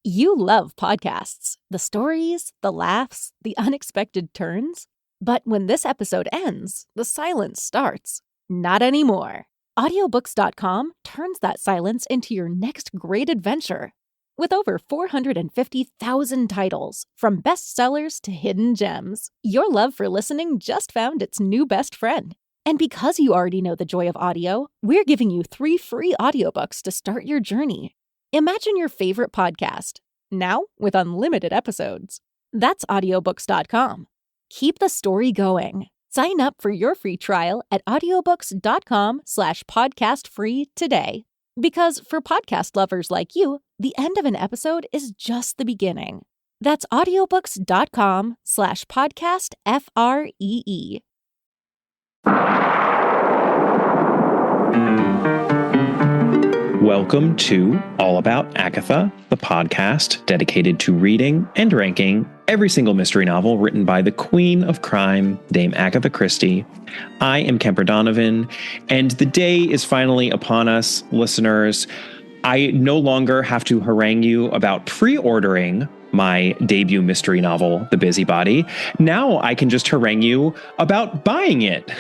You love podcasts, the stories, the laughs, the unexpected turns. But when this episode ends, the silence starts. Not anymore. Audiobooks.com turns that silence into your next great adventure. With over 450,000 titles, from bestsellers to hidden gems, your love for listening just found its new best friend. And because you already know the joy of audio, we're giving you 3 free audiobooks to start your journey. Imagine your favorite podcast, now with unlimited episodes. That's audiobooks.com. Keep the story going. Sign up for your free trial at audiobooks.com/podcastfree today. Because for podcast lovers like you, the end of an episode is just the beginning. That's audiobooks.com/podcastfree. Welcome to All About Agatha, the podcast dedicated to reading and ranking every single mystery novel written by the Queen of Crime, Dame Agatha Christie. I am Kemper Donovan, and the day is finally upon us, listeners. I no longer have to harangue you about pre-ordering my debut mystery novel, The Busybody. Now I can just harangue you about buying it.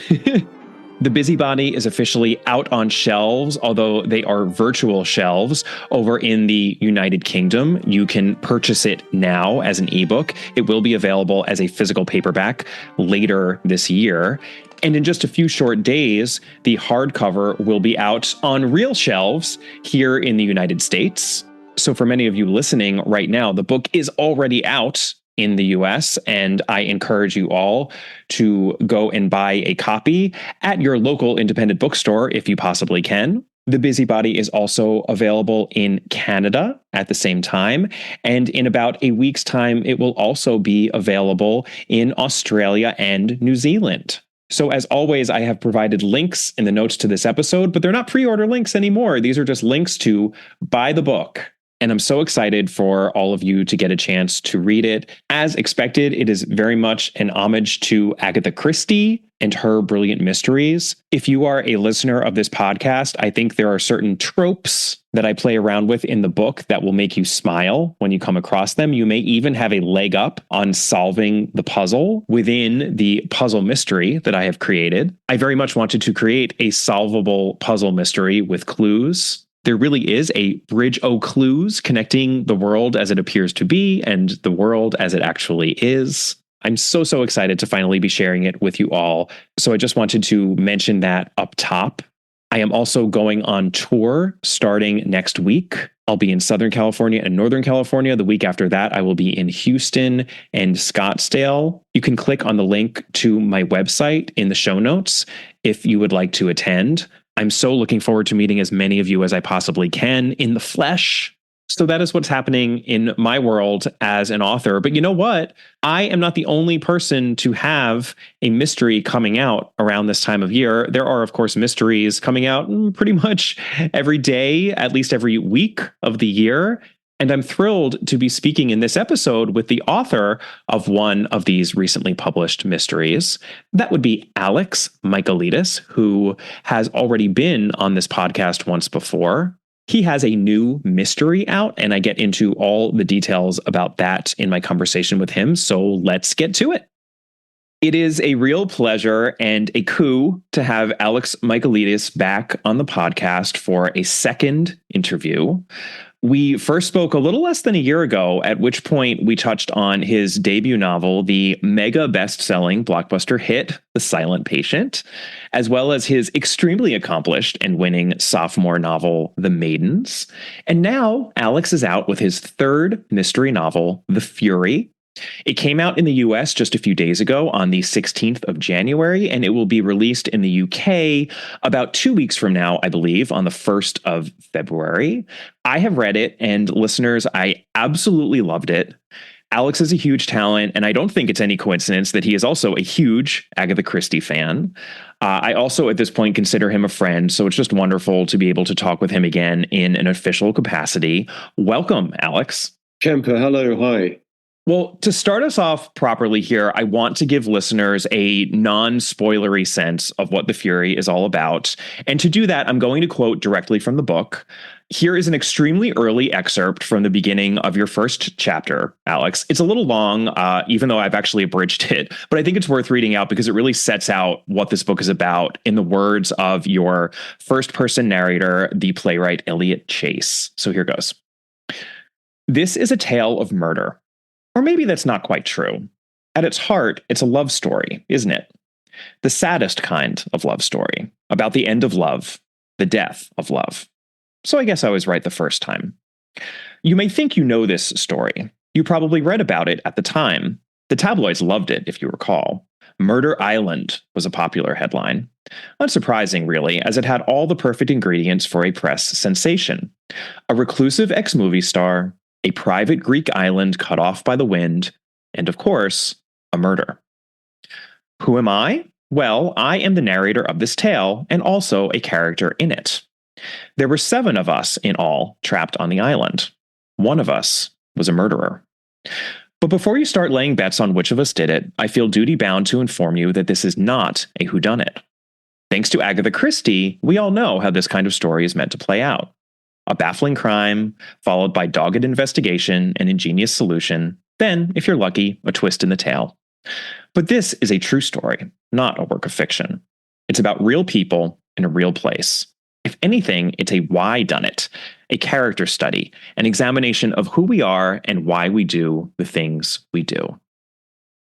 The Busybody is officially out on shelves, although they are virtual shelves over in the United Kingdom. You can purchase it now as an ebook. It will be available as a physical paperback later this year. And in just a few short days, the hardcover will be out on real shelves here in the United States. So for many of you listening right now, the book is already out in the US, and I encourage you all to go and buy a copy at your local independent bookstore if you possibly can. The Busybody is also available in Canada at the same time, and in about a week's time, it will also be available in Australia and New Zealand. So as always, I have provided links in the notes to this episode, but they're not pre-order links anymore. These are just links to buy the book. And I'm so excited for all of you to get a chance to read it. As expected, it is very much an homage to Agatha Christie and her brilliant mysteries. If you are a listener of this podcast, I think there are certain tropes that I play around with in the book that will make you smile when you come across them. You may even have a leg up on solving the puzzle within the puzzle mystery that I have created. I very much wanted to create a solvable puzzle mystery with clues. There really is a bridge o' clues connecting the world as it appears to be and the world as it actually is. I'm so excited to finally be sharing it with you all. So I just wanted to mention that up top. I am also going on tour starting next week. I'll be in Southern California and Northern California. The week after that, I will be in Houston and Scottsdale. You can click on the link to my website in the show notes if you would like to attend. I'm so looking forward to meeting as many of you as I possibly can in the flesh. So that is what's happening in my world as an author. But you know what? I am not the only person to have a mystery coming out around this time of year. There are, of course, mysteries coming out pretty much every day, at least every week of the year. And I'm thrilled to be speaking in this episode with the author of one of these recently published mysteries. That would be Alex Michaelides, who has already been on this podcast once before. He has a new mystery out, and I get into all the details about that in my conversation with him. So let's get to it. It is a real pleasure and a coup to have Alex Michaelides back on the podcast for a second interview. We first spoke a little less than a year ago, at which point we touched on his debut novel, the mega best-selling blockbuster hit, The Silent Patient, as well as his extremely accomplished and winning sophomore novel, The Maidens. And now Alex is out with his third mystery novel, The Fury. It came out in the US just a few days ago on the 16th of January, and it will be released in the UK about 2 weeks from now, I believe, on the 1st of February. I have read it, and listeners, I absolutely loved it. Alex is a huge talent, and I don't think it's any coincidence that he is also a huge Agatha Christie fan. I also, at this point, consider him a friend, so it's just wonderful to be able to talk with him again in an official capacity. Welcome, Alex. Kemper, hello, hi. Well, to start us off properly here, I want to give listeners a non-spoilery sense of what The Fury is all about. And to do that, I'm going to quote directly from the book. Here is an extremely early excerpt from the beginning of your first chapter, Alex. It's a little long, even though I've actually abridged it, but I think it's worth reading out because it really sets out what this book is about in the words of your first-person narrator, the playwright Elliot Chase. So here goes. This is a tale of murder. Or maybe that's not quite true. At its heart, it's a love story, isn't it? The saddest kind of love story, about the end of love, the death of love. So I guess I was right the first time. You may think you know this story. You probably read about it at the time. The tabloids loved it, if you recall. Murder Island was a popular headline. Unsurprising, really, as it had all the perfect ingredients for a press sensation. A reclusive ex-movie star, a private Greek island cut off by the wind, and of course, a murder. Who am I? Well, I am the narrator of this tale and also a character in it. There were 7 of us in all trapped on the island. One of us was a murderer. But before you start laying bets on which of us did it, I feel duty-bound to inform you that this is not a whodunit. Thanks to Agatha Christie, we all know how this kind of story is meant to play out. A baffling crime, followed by dogged investigation and ingenious solution, then, if you're lucky, a twist in the tale. But this is a true story, not a work of fiction. It's about real people in a real place. If anything, it's a why-done-it, a character study, an examination of who we are and why we do the things we do.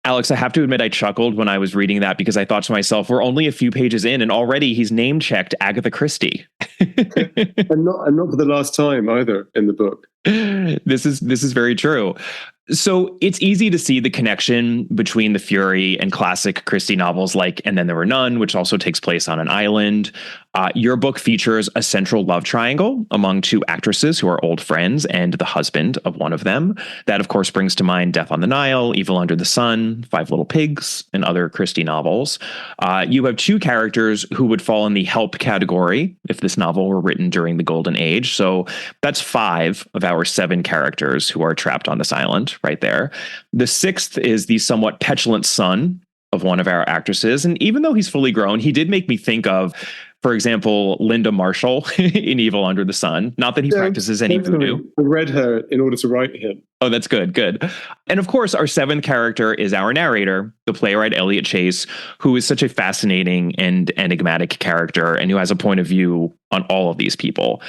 Alex, I have to admit I chuckled when I was reading that because I thought to myself, we're only a few pages in and already he's name-checked Agatha Christie. and not for the last time either in the book. This is very true. So it's easy to see the connection between The Fury and classic Christie novels like And Then There Were None, which also takes place on an island. Your book features a central love triangle among 2 actresses who are old friends and the husband of one of them. That, of course, brings to mind Death on the Nile, Evil Under the Sun, Five Little Pigs, and other Christie novels. You have 2 characters who would fall in the help category if this novel were written during the Golden Age. So that's 5 of our 7 characters who are trapped on this island right there. The 6th is the somewhat petulant son of one of our actresses. And even though he's fully grown, he did make me think of, for example, Linda Marshall in Evil Under the Sun. Not that he practices any voodoo. I read her in order to write him. Oh, that's good. Good. And of course, our 7th character is our narrator, the playwright Elliot Chase, who is such a fascinating and enigmatic character and who has a point of view on all of these people.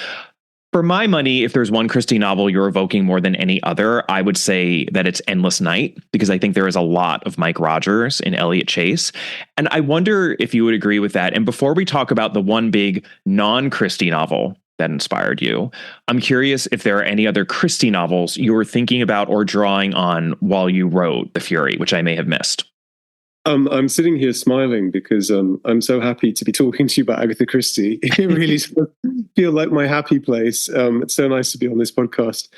For my money, if there's one Christie novel you're evoking more than any other, I would say that it's Endless Night, because I think there is a lot of Mike Rogers in Elliot Chase. And I wonder if you would agree with that. And before we talk about the one big non-Christie novel that inspired you, I'm curious if there are any other Christie novels you were thinking about or drawing on while you wrote The Fury, which I may have missed. I'm sitting here smiling because I'm so happy to be talking to you about Agatha Christie. It really feels like my happy place. It's so nice to be on this podcast.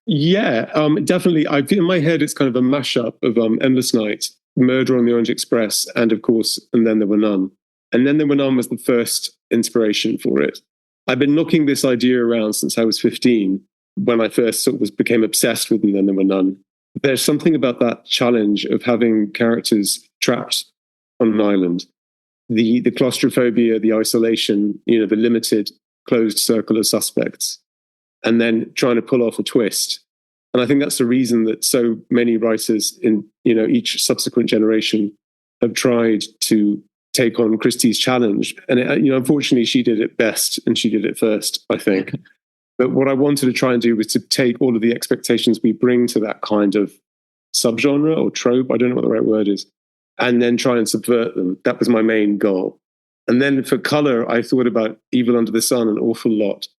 Yeah, definitely. In my head, it's kind of a mashup of Endless Night, Murder on the Orient Express, and of course, And Then There Were None. And Then There Were None was the first inspiration for it. I've been knocking this idea around since I was 15, when I first became obsessed with And Then There Were None. There's something about that challenge of having characters trapped on an island. The claustrophobia, the isolation, the limited closed circle of suspects, and then trying to pull off a twist. And I think that's the reason that so many writers in each subsequent generation have tried to take on Christie's challenge. And unfortunately, she did it best and she did it first, I think. But what I wanted to try and do was to take all of the expectations we bring to that kind of subgenre or trope, I don't know what the right word is, and then try and subvert them. That was my main goal. And then for color, I thought about Evil Under the Sun an awful lot.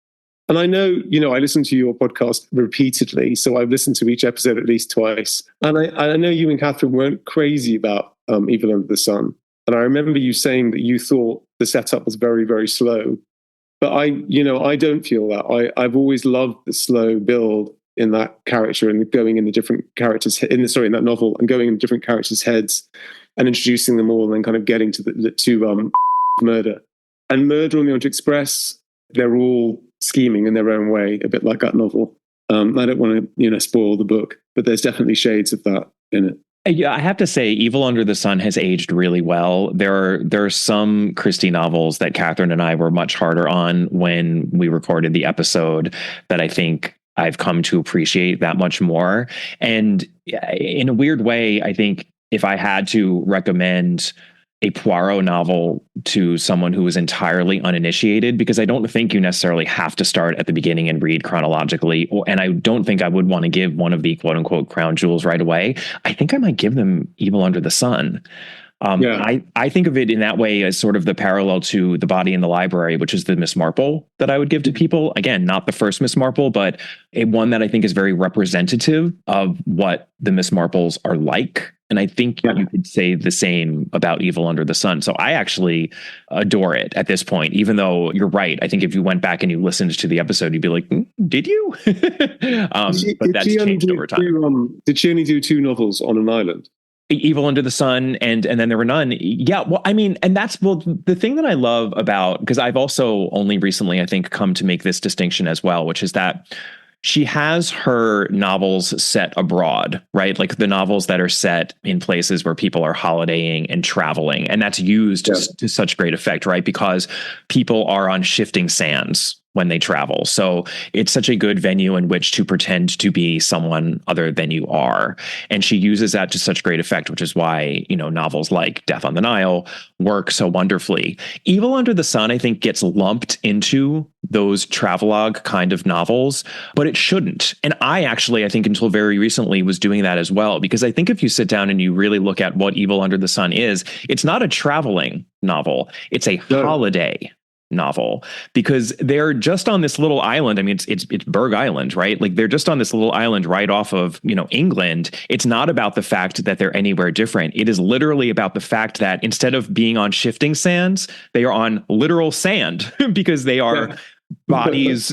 And I know, I listen to your podcast repeatedly, so I've listened to each episode at least twice. And I know you and Catherine weren't crazy about Evil Under the Sun. And I remember you saying that you thought the setup was very, very slow. But I don't feel that. I've always loved the slow build in that character and going in the different characters in that novel and going in different characters' heads and introducing them all and then kind of getting to murder. And Murder on the Orient Express, they're all scheming in their own way, a bit like that novel. I don't want to, spoil the book, but there's definitely shades of that in it. Yeah, I have to say, Evil Under the Sun has aged really well. There are some Christie novels that Catherine and I were much harder on when we recorded the episode that I think I've come to appreciate that much more. And in a weird way, I think if I had to recommend a Poirot novel to someone who is entirely uninitiated, because I don't think you necessarily have to start at the beginning and read chronologically. And I don't think I would want to give one of the quote unquote crown jewels right away. I think I might give them Evil Under the Sun. I think of it in that way as sort of the parallel to The Body in the Library, which is the Miss Marple that I would give to people. Again, not the first Miss Marple, but one that I think is very representative of what the Miss Marples are like. And I think you could say the same about Evil Under the Sun. So I actually adore it at this point, even though you're right. I think if you went back and you listened to the episode, you'd be like, did you? But that's changed over time. Did she only do 2 novels on an island? Evil Under the Sun and then there were none. Yeah, well, I mean, and that's the thing that I love about, because I've also only recently, I think, come to make this distinction as well, which is that she has her novels set abroad, right? Like the novels that are set in places where people are holidaying and traveling. And that's used to such great effect, right? Because people are on shifting sands when they travel. So it's such a good venue in which to pretend to be someone other than you are. And she uses that to such great effect, which is why, novels like Death on the Nile work so wonderfully. Evil Under the Sun, I think, gets lumped into those travelogue kind of novels, but it shouldn't. And I think until very recently was doing that as well, because I think if you sit down and you really look at what Evil Under the Sun is, it's not a traveling novel. It's a holiday novel, because they're just on this little island. I mean, it's Berg Island, right? Like they're just on this little island right off of, England. It's not about the fact that they're anywhere different. It is literally about the fact that instead of being on shifting sands, they are on literal sand because they are bodies,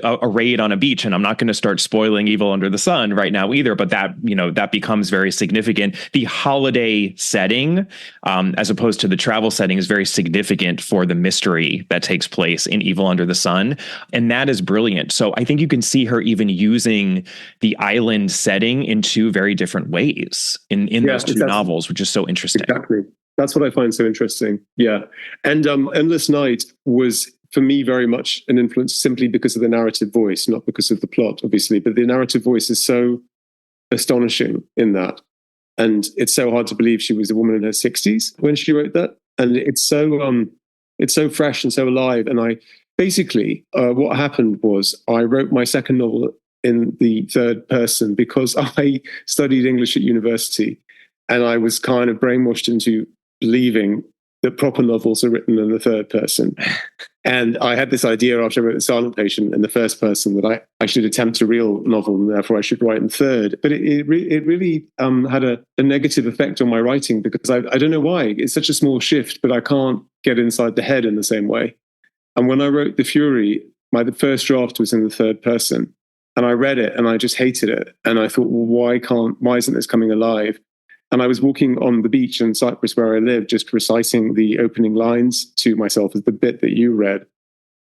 arrayed on a beach. And I'm not going to start spoiling Evil Under the Sun right now either, but that becomes very significant. The holiday setting, as opposed to the travel setting, is very significant for the mystery that takes place in Evil Under the Sun. And that is brilliant. So I think you can see her even using the island setting in 2 very different ways in those 2 novels, which is so interesting. Exactly. That's what I find so interesting. Yeah. And Endless Night was, for me, very much an influence simply because of the narrative voice, not because of the plot, obviously. But the narrative voice is so astonishing in that. And it's so hard to believe she was a woman in her 60s when she wrote that. And it's so fresh and so alive. And I basically, what happened was I wrote my second novel in the third person because I studied English at university. And I was kind of brainwashed into believing that proper novels are written in the third person. And I had this idea after I wrote The Silent Patient in the first person that I should attempt a real novel and therefore I should write in third. But it really had a negative effect on my writing because I don't know why. It's such a small shift, but I can't get inside the head in the same way. And when I wrote The Fury, the first draft was in the third person. And I read it and I just hated it. And I thought, well, why isn't this coming alive? And I was walking on the beach in Cyprus where I live, just reciting the opening lines to myself as the bit that you read.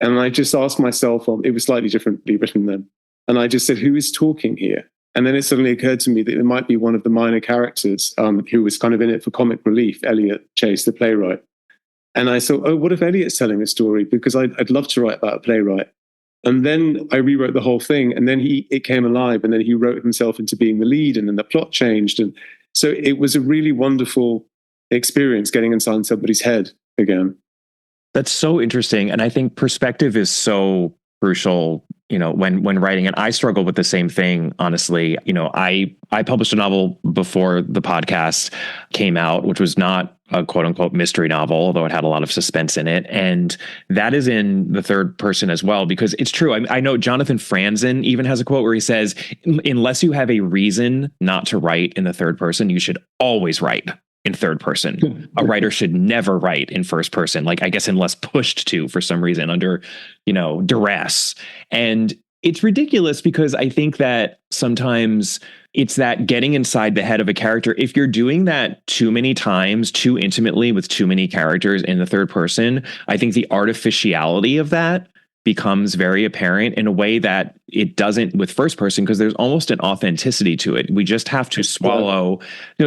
And I just asked myself, it was slightly differently written then. And I just said, who is talking here? And then it suddenly occurred to me that it might be one of the minor characters who was kind of in it for comic relief, Eliot Chase, the playwright. And I thought, what if Eliot's telling a story? Because I'd love to write about a playwright. And then I rewrote the whole thing. And then it came alive. And then he wrote himself into being the lead. And then the plot changed. And so it was a really wonderful experience getting inside somebody's head again. That's so interesting. And I think perspective is so crucial, when writing. And I struggle with the same thing, honestly. I published a novel before the podcast came out, which was not a quote unquote mystery novel, although it had a lot of suspense in it. And that is in the third person as well, because it's true. I know Jonathan Franzen even has a quote where he says, unless you have a reason not to write in the third person, you should always write in third person. A writer should never write in first person, like I guess unless pushed to for some reason under, duress. And it's ridiculous because I think that sometimes it's that getting inside the head of a character. If you're doing that too many times, too intimately with too many characters in the third person, I think the artificiality of that becomes very apparent in a way that it doesn't with first person, because there's almost an authenticity to it. We just have to swallow,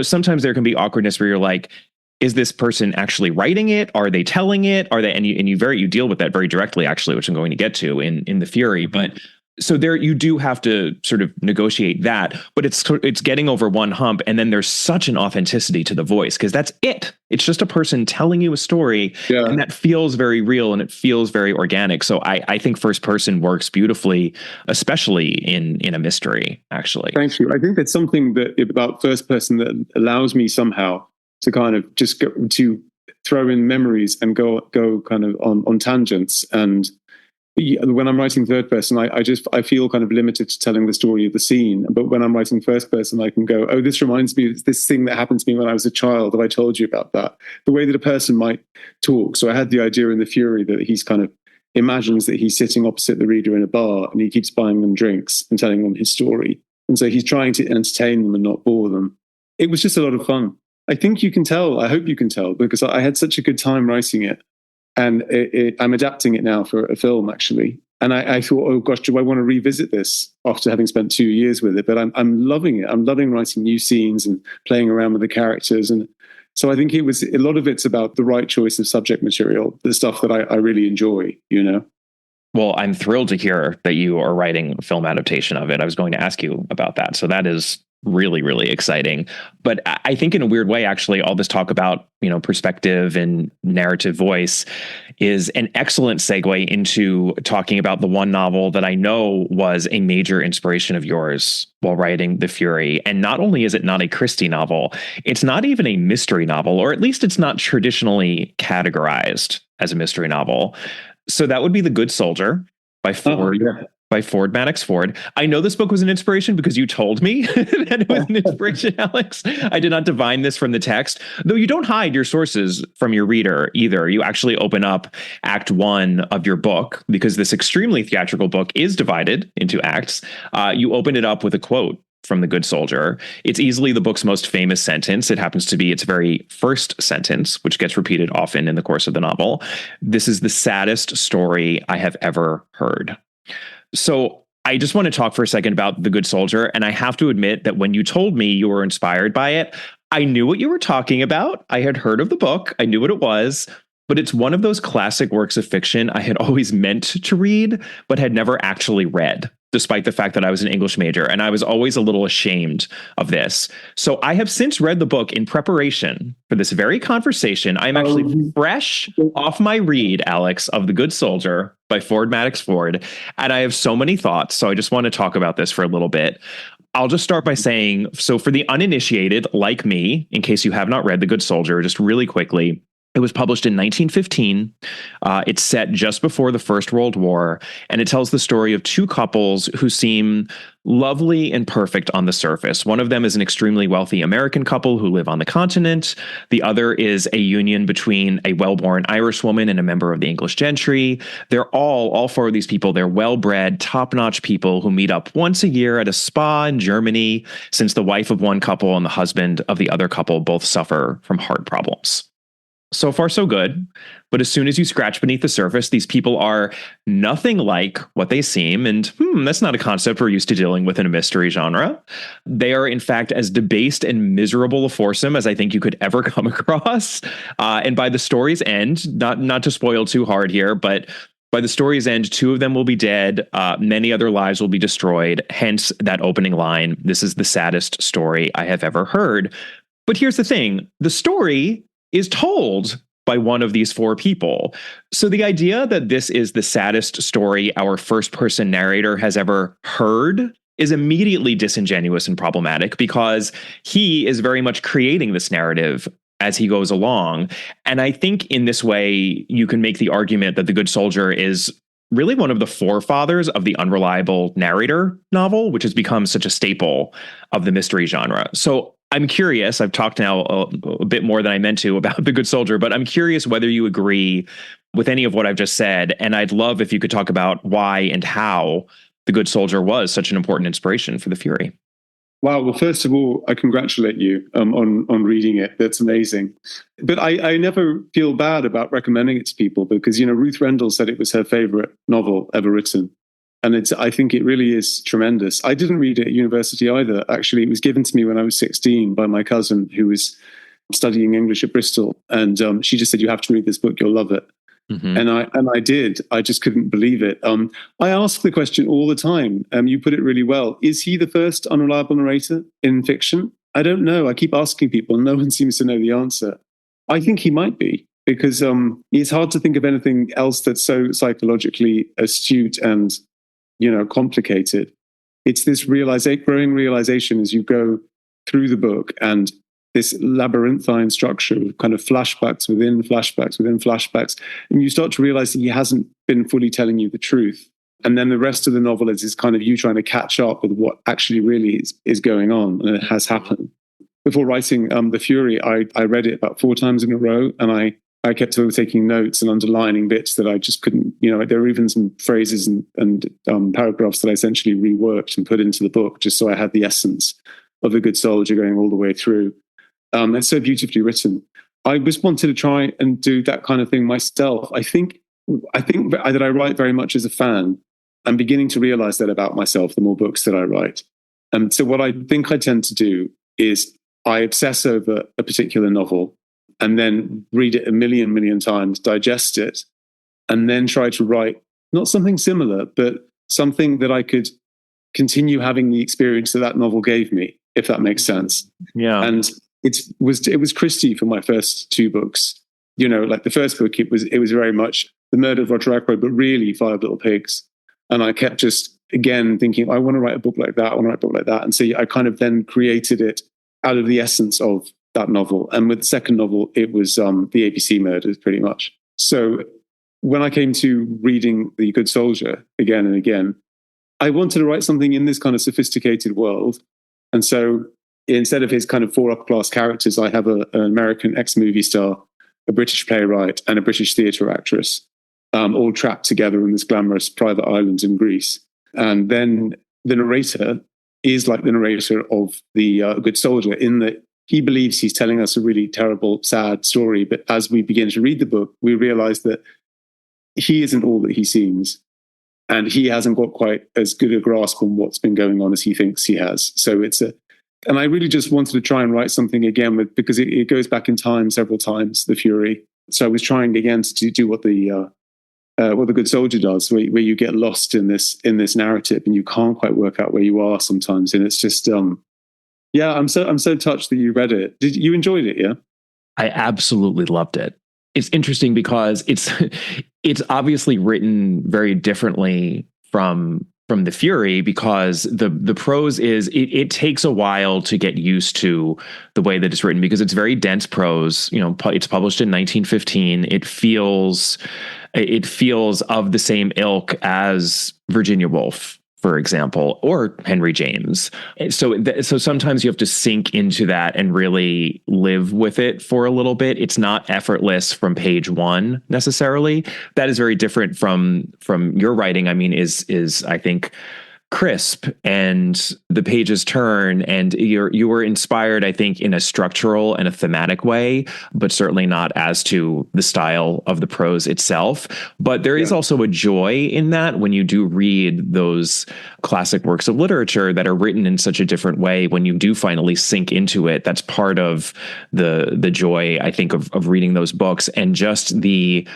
sometimes there can be awkwardness where you're like, is this person actually writing it? Are they telling it? Are they, and you deal with that very directly, actually, which I'm going to get to in The Fury. But so there, you do have to sort of negotiate that, but it's getting over one hump. And then there's such an authenticity to the voice, because that's it. It's just a person telling you a story, and that feels very real and it feels very organic. So I think first person works beautifully, especially in a mystery, actually. Thank you. I think there's something about first person that allows me somehow to kind of just go to throw in memories and go kind of on tangents. And when I'm writing third person, I feel kind of limited to telling the story of the scene. But when I'm writing first person, I can go, oh, this reminds me of this thing that happened to me when I was a child. Have I told you about that? The way that a person might talk. So I had the idea in The Fury that he's kind of imagines that he's sitting opposite the reader in a bar and he keeps buying them drinks and telling them his story. And so he's trying to entertain them and not bore them. It was just a lot of fun. I think you can tell, I hope you can tell, because I had such a good time writing it. And I'm adapting it now for a film, actually. And I thought, oh gosh, do I want to revisit this after having spent 2 years with it? But I'm loving it. I'm loving writing new scenes and playing around with the characters. And so I think a lot of it's about the right choice of subject material, the stuff that I really enjoy, Well, I'm thrilled to hear that you are writing a film adaptation of it. I was going to ask you about that. So that is really, really exciting. But I think in a weird way, actually, all this talk about, perspective and narrative voice is an excellent segue into talking about the one novel that I know was a major inspiration of yours while writing The Fury. And not only is it not a Christie novel, it's not even a mystery novel, or at least it's not traditionally categorized as a mystery novel. So that would be The Good Soldier by Ford. By Ford Maddox Ford. I know this book was an inspiration because you told me that it was an inspiration, Alex. I did not divine this from the text, though you don't hide your sources from your reader either. You actually open up Act 1 of your book, because this extremely theatrical book is divided into acts. You open it up with a quote from The Good Soldier. It's easily the book's most famous sentence. It happens to be its very first sentence, which gets repeated often in the course of the novel. This is the saddest story I have ever heard. So I just want to talk for a second about The Good Soldier. And I have to admit that when you told me you were inspired by it, I knew what you were talking about. I had heard of the book. I knew what it was. But it's one of those classic works of fiction I had always meant to read, but had never actually read, despite the fact that I was an English major. And I was always a little ashamed of this. So I have since read the book in preparation for this very conversation. I'm actually fresh off my read, Alex, of The Good Soldier by Ford Maddox Ford. And I have so many thoughts. So I just want to talk about this for a little bit. I'll just start by saying, so for the uninitiated like me, in case you have not read The Good Soldier, just really quickly, it was published in 1915. It's set just before the First World War, and it tells the story of two couples who seem lovely and perfect on the surface. One of them is an extremely wealthy American couple who live on the continent. The other is a union between a well-born Irish woman and a member of the English gentry. They're all four of these people, they're well-bred, top-notch people who meet up once a year at a spa in Germany, since the wife of one couple and the husband of the other couple both suffer from heart problems. So far, so good. But as soon as you scratch beneath the surface, these people are nothing like what they seem. And that's not a concept we're used to dealing with in a mystery genre. They are, in fact, as debased and miserable a foursome as I think you could ever come across. And by the story's end, not to spoil too hard here, but by the story's end, two of them will be dead. Many other lives will be destroyed. Hence that opening line, "This is the saddest story I have ever heard." But here's the thing. The story is told by one of these four people. So the idea that this is the saddest story our first-person narrator has ever heard is immediately disingenuous and problematic, because he is very much creating this narrative as he goes along. And I think in this way, you can make the argument that The Good Soldier is really one of the forefathers of the unreliable narrator novel, which has become such a staple of the mystery genre. So I'm curious, I've talked now a bit more than I meant to about The Good Soldier, but I'm curious whether you agree with any of what I've just said. And I'd love if you could talk about why and how The Good Soldier was such an important inspiration for The Fury. Wow. Well, first of all, I congratulate you on reading it. That's amazing. But I never feel bad about recommending it to people because, Ruth Rendell said it was her favorite novel ever written. And I think it really is tremendous. I didn't read it at university either. Actually, it was given to me when I was 16 by my cousin who was studying English at Bristol. And she just said, you have to read this book. You'll love it. Mm-hmm. And I did. I just couldn't believe it. I ask the question all the time. You put it really well. Is he the first unreliable narrator in fiction? I don't know. I keep asking people, and no one seems to know the answer. I think he might be because it's hard to think of anything else that's so psychologically astute and complicated. It's this growing realization as you go through the book and this labyrinthine structure of kind of flashbacks within flashbacks within flashbacks. And you start to realize that he hasn't been fully telling you the truth. And then the rest of the novel is kind of you trying to catch up with what actually really is going on. And it has happened. Before writing The Fury, I read it about 4 times in a row. And I kept taking notes and underlining bits that I just couldn't, there were even some phrases and paragraphs that I essentially reworked and put into the book just so I had the essence of The Good Soldier going all the way through. It's so beautifully written. I just wanted to try and do that kind of thing myself. I think that I write very much as a fan. I'm beginning to realize that about myself, the more books that I write. And so what I think I tend to do is I obsess over a particular novel and then read it a million times, digest it, and then try to write not something similar, but something that I could continue having the experience that novel gave me, if that makes sense. Yeah. And it was Christie for my first 2 books. Like the first book, it was very much The Murder of Roger Ackroyd, but really 5 Little Pigs. And I kept just, again, thinking, I want to write a book like that. I want to write a book like that. And so I kind of then created it out of the essence of that novel. And with the second novel, it was the ABC Murders, pretty much. So when I came to reading The Good Soldier again and again, I wanted to write something in this kind of sophisticated world. And so instead of his kind of 4 upper-class characters, I have an American ex-movie star, a British playwright, and a British theatre actress, all trapped together in this glamorous private island in Greece. And then the narrator is like the narrator of The Good Soldier in that he believes he's telling us a really terrible, sad story. But as we begin to read the book, we realize that he isn't all that he seems. And he hasn't got quite as good a grasp on what's been going on as he thinks he has. So and I really just wanted to try and write something again because it goes back in time several times, The Fury. So I was trying again to do what the Good Soldier does, where you get lost in this narrative and you can't quite work out where you are sometimes. And it's just, I'm so touched that you read it. Did you enjoyed it? Yeah, I absolutely loved it. It's interesting because it's obviously written very differently from The Fury because the prose is it takes a while to get used to the way that it's written because it's very dense prose. It's published in 1915. It feels of the same ilk as Virginia Woolf, for example, or Henry James. So sometimes you have to sink into that and really live with it for a little bit. It's not effortless from page 1 necessarily. That is very different from your writing. I mean, is I think crisp and the pages turn and you were inspired, I think, in a structural and a thematic way, but certainly not as to the style of the prose itself. But there is also a joy in that when you do read those classic works of literature that are written in such a different way, when you do finally sink into it, that's part of the joy, I think, of reading those books and just the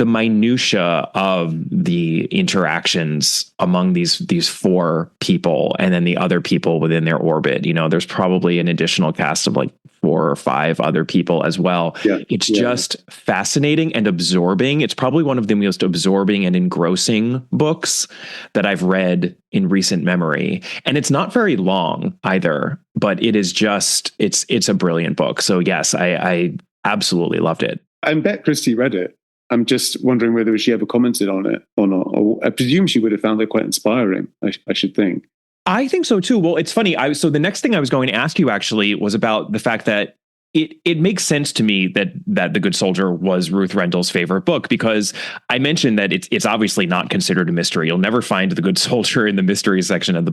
minutia of the interactions among these 4 people and then the other people within their orbit. There's probably an additional cast of like 4 or 5 other people as well. It's just fascinating and absorbing. It's probably one of the most absorbing and engrossing books that I've read in recent memory. And it's not very long either, but it is just, it's a brilliant book. So yes, I absolutely loved it. I bet Christie read it. I'm just wondering whether she ever commented on it or not. Or I presume she would have found it quite inspiring, I should think. I think so too. Well, it's funny. So the next thing I was going to ask you actually was about the fact that it makes sense to me that The Good Soldier was Ruth Rendell's favorite book, because I mentioned that it's obviously not considered a mystery. You'll never find The Good Soldier in the mystery section at the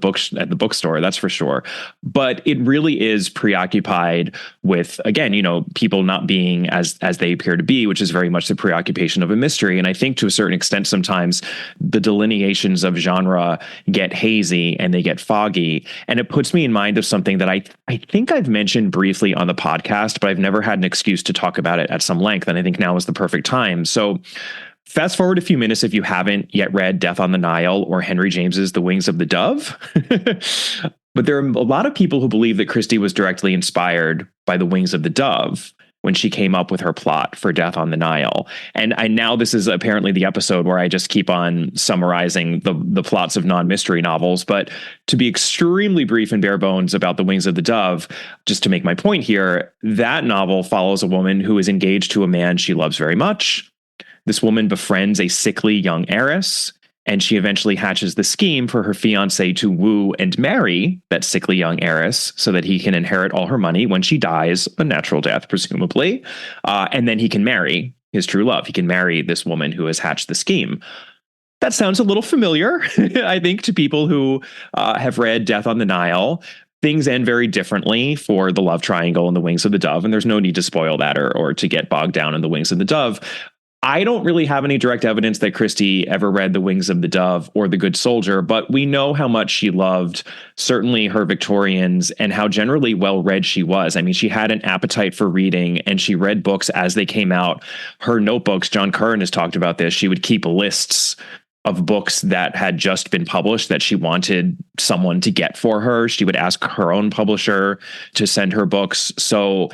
bookstore, that's for sure. But it really is preoccupied with, again, people not being as they appear to be, which is very much the preoccupation of a mystery. And I think to a certain extent, sometimes the delineations of genre get hazy and they get foggy. And it puts me in mind of something that I think I've mentioned briefly on the podcast, but I've never had an excuse to talk about it at some length. And I think now is the perfect time. So fast forward a few minutes if you haven't yet read Death on the Nile or Henry James's The Wings of the Dove. But there are a lot of people who believe that Christie was directly inspired by The Wings of the Dove when she came up with her plot for Death on the Nile. And now this is apparently the episode where I just keep on summarizing the plots of non-mystery novels. But to be extremely brief and bare bones about The Wings of the Dove, just to make my point here, that novel follows a woman who is engaged to a man she loves very much. This woman befriends a sickly young heiress, and she eventually hatches the scheme for her fiancé to woo and marry that sickly young heiress so that he can inherit all her money when she dies, a natural death, presumably. And then he can marry his true love. He can marry this woman who has hatched the scheme. That sounds a little familiar, I think, to people who have read Death on the Nile. Things end very differently for the love triangle in The Wings of the Dove, and there's no need to spoil that or to get bogged down in The Wings of the Dove. I don't really have any direct evidence that Christie ever read The Wings of the Dove or The Good Soldier, but we know how much she loved certainly her Victorians and how generally well-read she was. I mean, she had an appetite for reading and she read books as they came out. Her notebooks, John Curran has talked about this, she would keep lists of books that had just been published that she wanted someone to get for her. She would ask her own publisher to send her books. So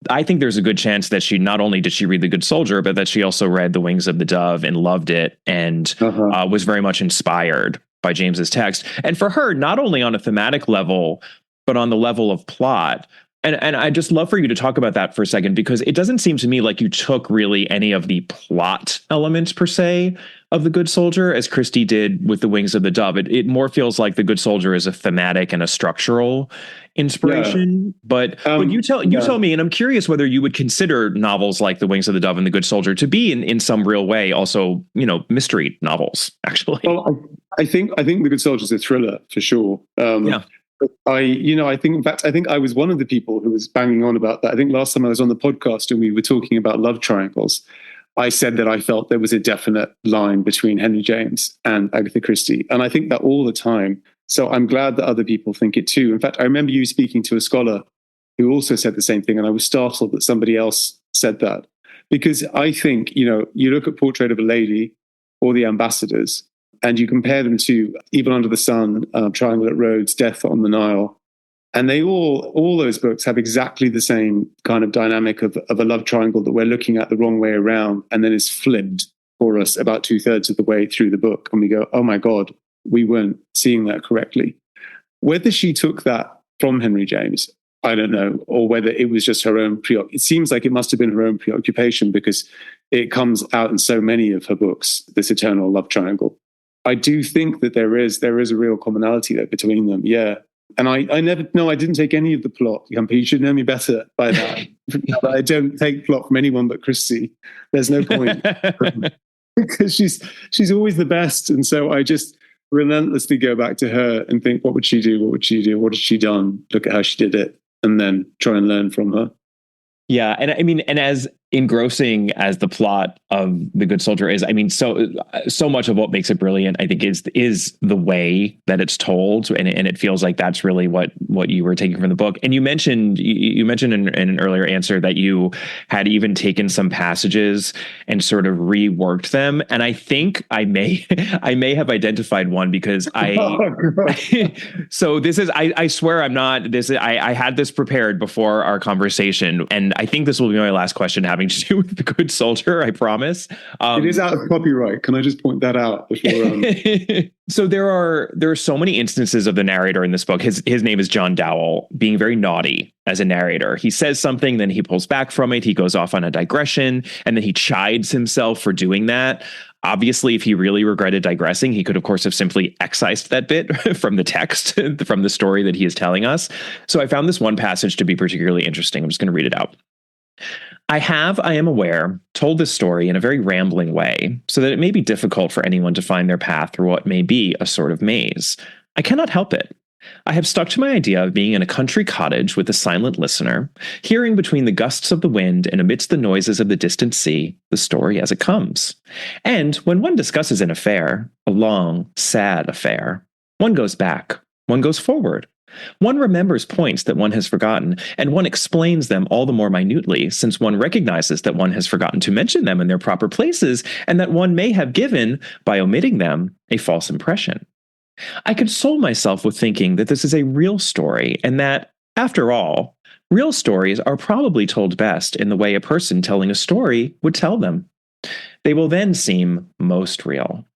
I think there's a good chance that she not only did she read The Good Soldier, but that she also read The Wings of the Dove and loved it and was very much inspired by James's text. And for her, not only on a thematic level, but on the level of plot. And I'd just love for you to talk about that for a second, because it doesn't seem to me like you took really any of the plot elements per se of The Good Soldier as Christie did with The Wings of the Dove. It more feels like The Good Soldier is a thematic and a structural inspiration. Yeah. But you tell me, and I'm curious whether you would consider novels like The Wings of the Dove and The Good Soldier to be in some real way also, mystery novels, actually. Well, I think The Good Soldier is a thriller for sure. Yeah. I think I was one of the people who was banging on about that. I think last time I was on the podcast and we were talking about love triangles, I said that I felt there was a definite line between Henry James and Agatha Christie. And I think that all the time. So I'm glad that other people think it too. In fact, I remember you speaking to a scholar who also said the same thing. And I was startled that somebody else said that. Because I think, you look at Portrait of a Lady or The Ambassadors, and you compare them to Evil Under the Sun, Triangle at Rhodes, Death on the Nile. And they all those books have exactly the same kind of dynamic of a love triangle that we're looking at the wrong way around, and then is flipped for us about 2/3 of the way through the book. And we go, oh my God, we weren't seeing that correctly. Whether she took that from Henry James, I don't know, or whether it was just her own it seems like it must have been her own preoccupation, because it comes out in so many of her books, this eternal love triangle. I do think that there is a real commonality there between them. Yeah. And I didn't take any of the plot. You should know me better by that. I don't take plot from anyone but Christie. There's no point. Because she's always the best. And so I just relentlessly go back to her and think, what would she do? What would she do? What has she done? Look at how she did it. And then try and learn from her. Yeah. And I mean, and as engrossing as the plot of The Good Soldier is, I mean, so much of what makes it brilliant, I think, is the way that it's told, and it feels like that's really what you were taking from the book. And you mentioned in an earlier answer that you had even taken some passages and sort of reworked them, and I think I may have identified one, because so this is I swear I'm not this. I had this prepared before our conversation, and I think this will be my last question having to do with The Good Soldier, I promise. It is out of copyright. Can I just point that out before? So there are so many instances of the narrator in this book. His name is John Dowell, being very naughty as a narrator. He says something, then he pulls back from it. He goes off on a digression, and then he chides himself for doing that. Obviously, if he really regretted digressing, he could, of course, have simply excised that bit from the text, from the story that he is telling us. So I found this one passage to be particularly interesting. I'm just going to read it out. I am aware, told this story in a very rambling way, so that it may be difficult for anyone to find their path through what may be a sort of maze. I cannot help it. I have stuck to my idea of being in a country cottage with a silent listener, hearing between the gusts of the wind and amidst the noises of the distant sea, the story as it comes. And when one discusses an affair, a long, sad affair, one goes back, one goes forward. One remembers points that one has forgotten, and one explains them all the more minutely, since one recognizes that one has forgotten to mention them in their proper places, and that one may have given, by omitting them, a false impression. I console myself with thinking that this is a real story, and that, after all, real stories are probably told best in the way a person telling a story would tell them. They will then seem most real.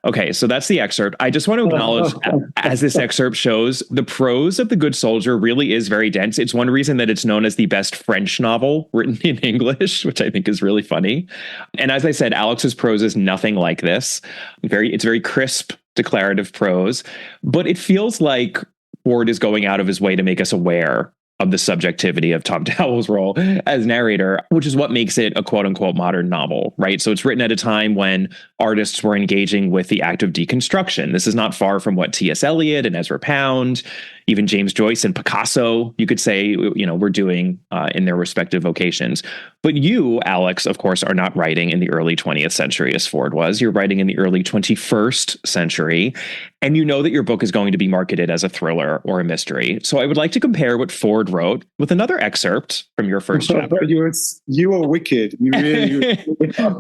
Okay, so that's the excerpt. I just want to acknowledge, as this excerpt shows, the prose of The Good Soldier really is very dense. It's one reason that it's known as the best French novel written in English, which I think is really funny. And as I said, Alex's prose is nothing like this. It's very crisp, declarative prose, but it feels like Ford is going out of his way to make us aware of the subjectivity of Tom Dowell's role as narrator, which is what makes it a quote unquote modern novel, right? So it's written at a time when artists were engaging with the act of deconstruction. This is not far from what T.S. Eliot and Ezra Pound, even James Joyce and Picasso, you could say, were doing in their respective vocations. But you, Alex, of course, are not writing in the early 20th century as Ford was. You're writing in the early 21st century. And you know that your book is going to be marketed as a thriller or a mystery. So I would like to compare what Ford wrote with another excerpt from your first chapter. You are wicked. You really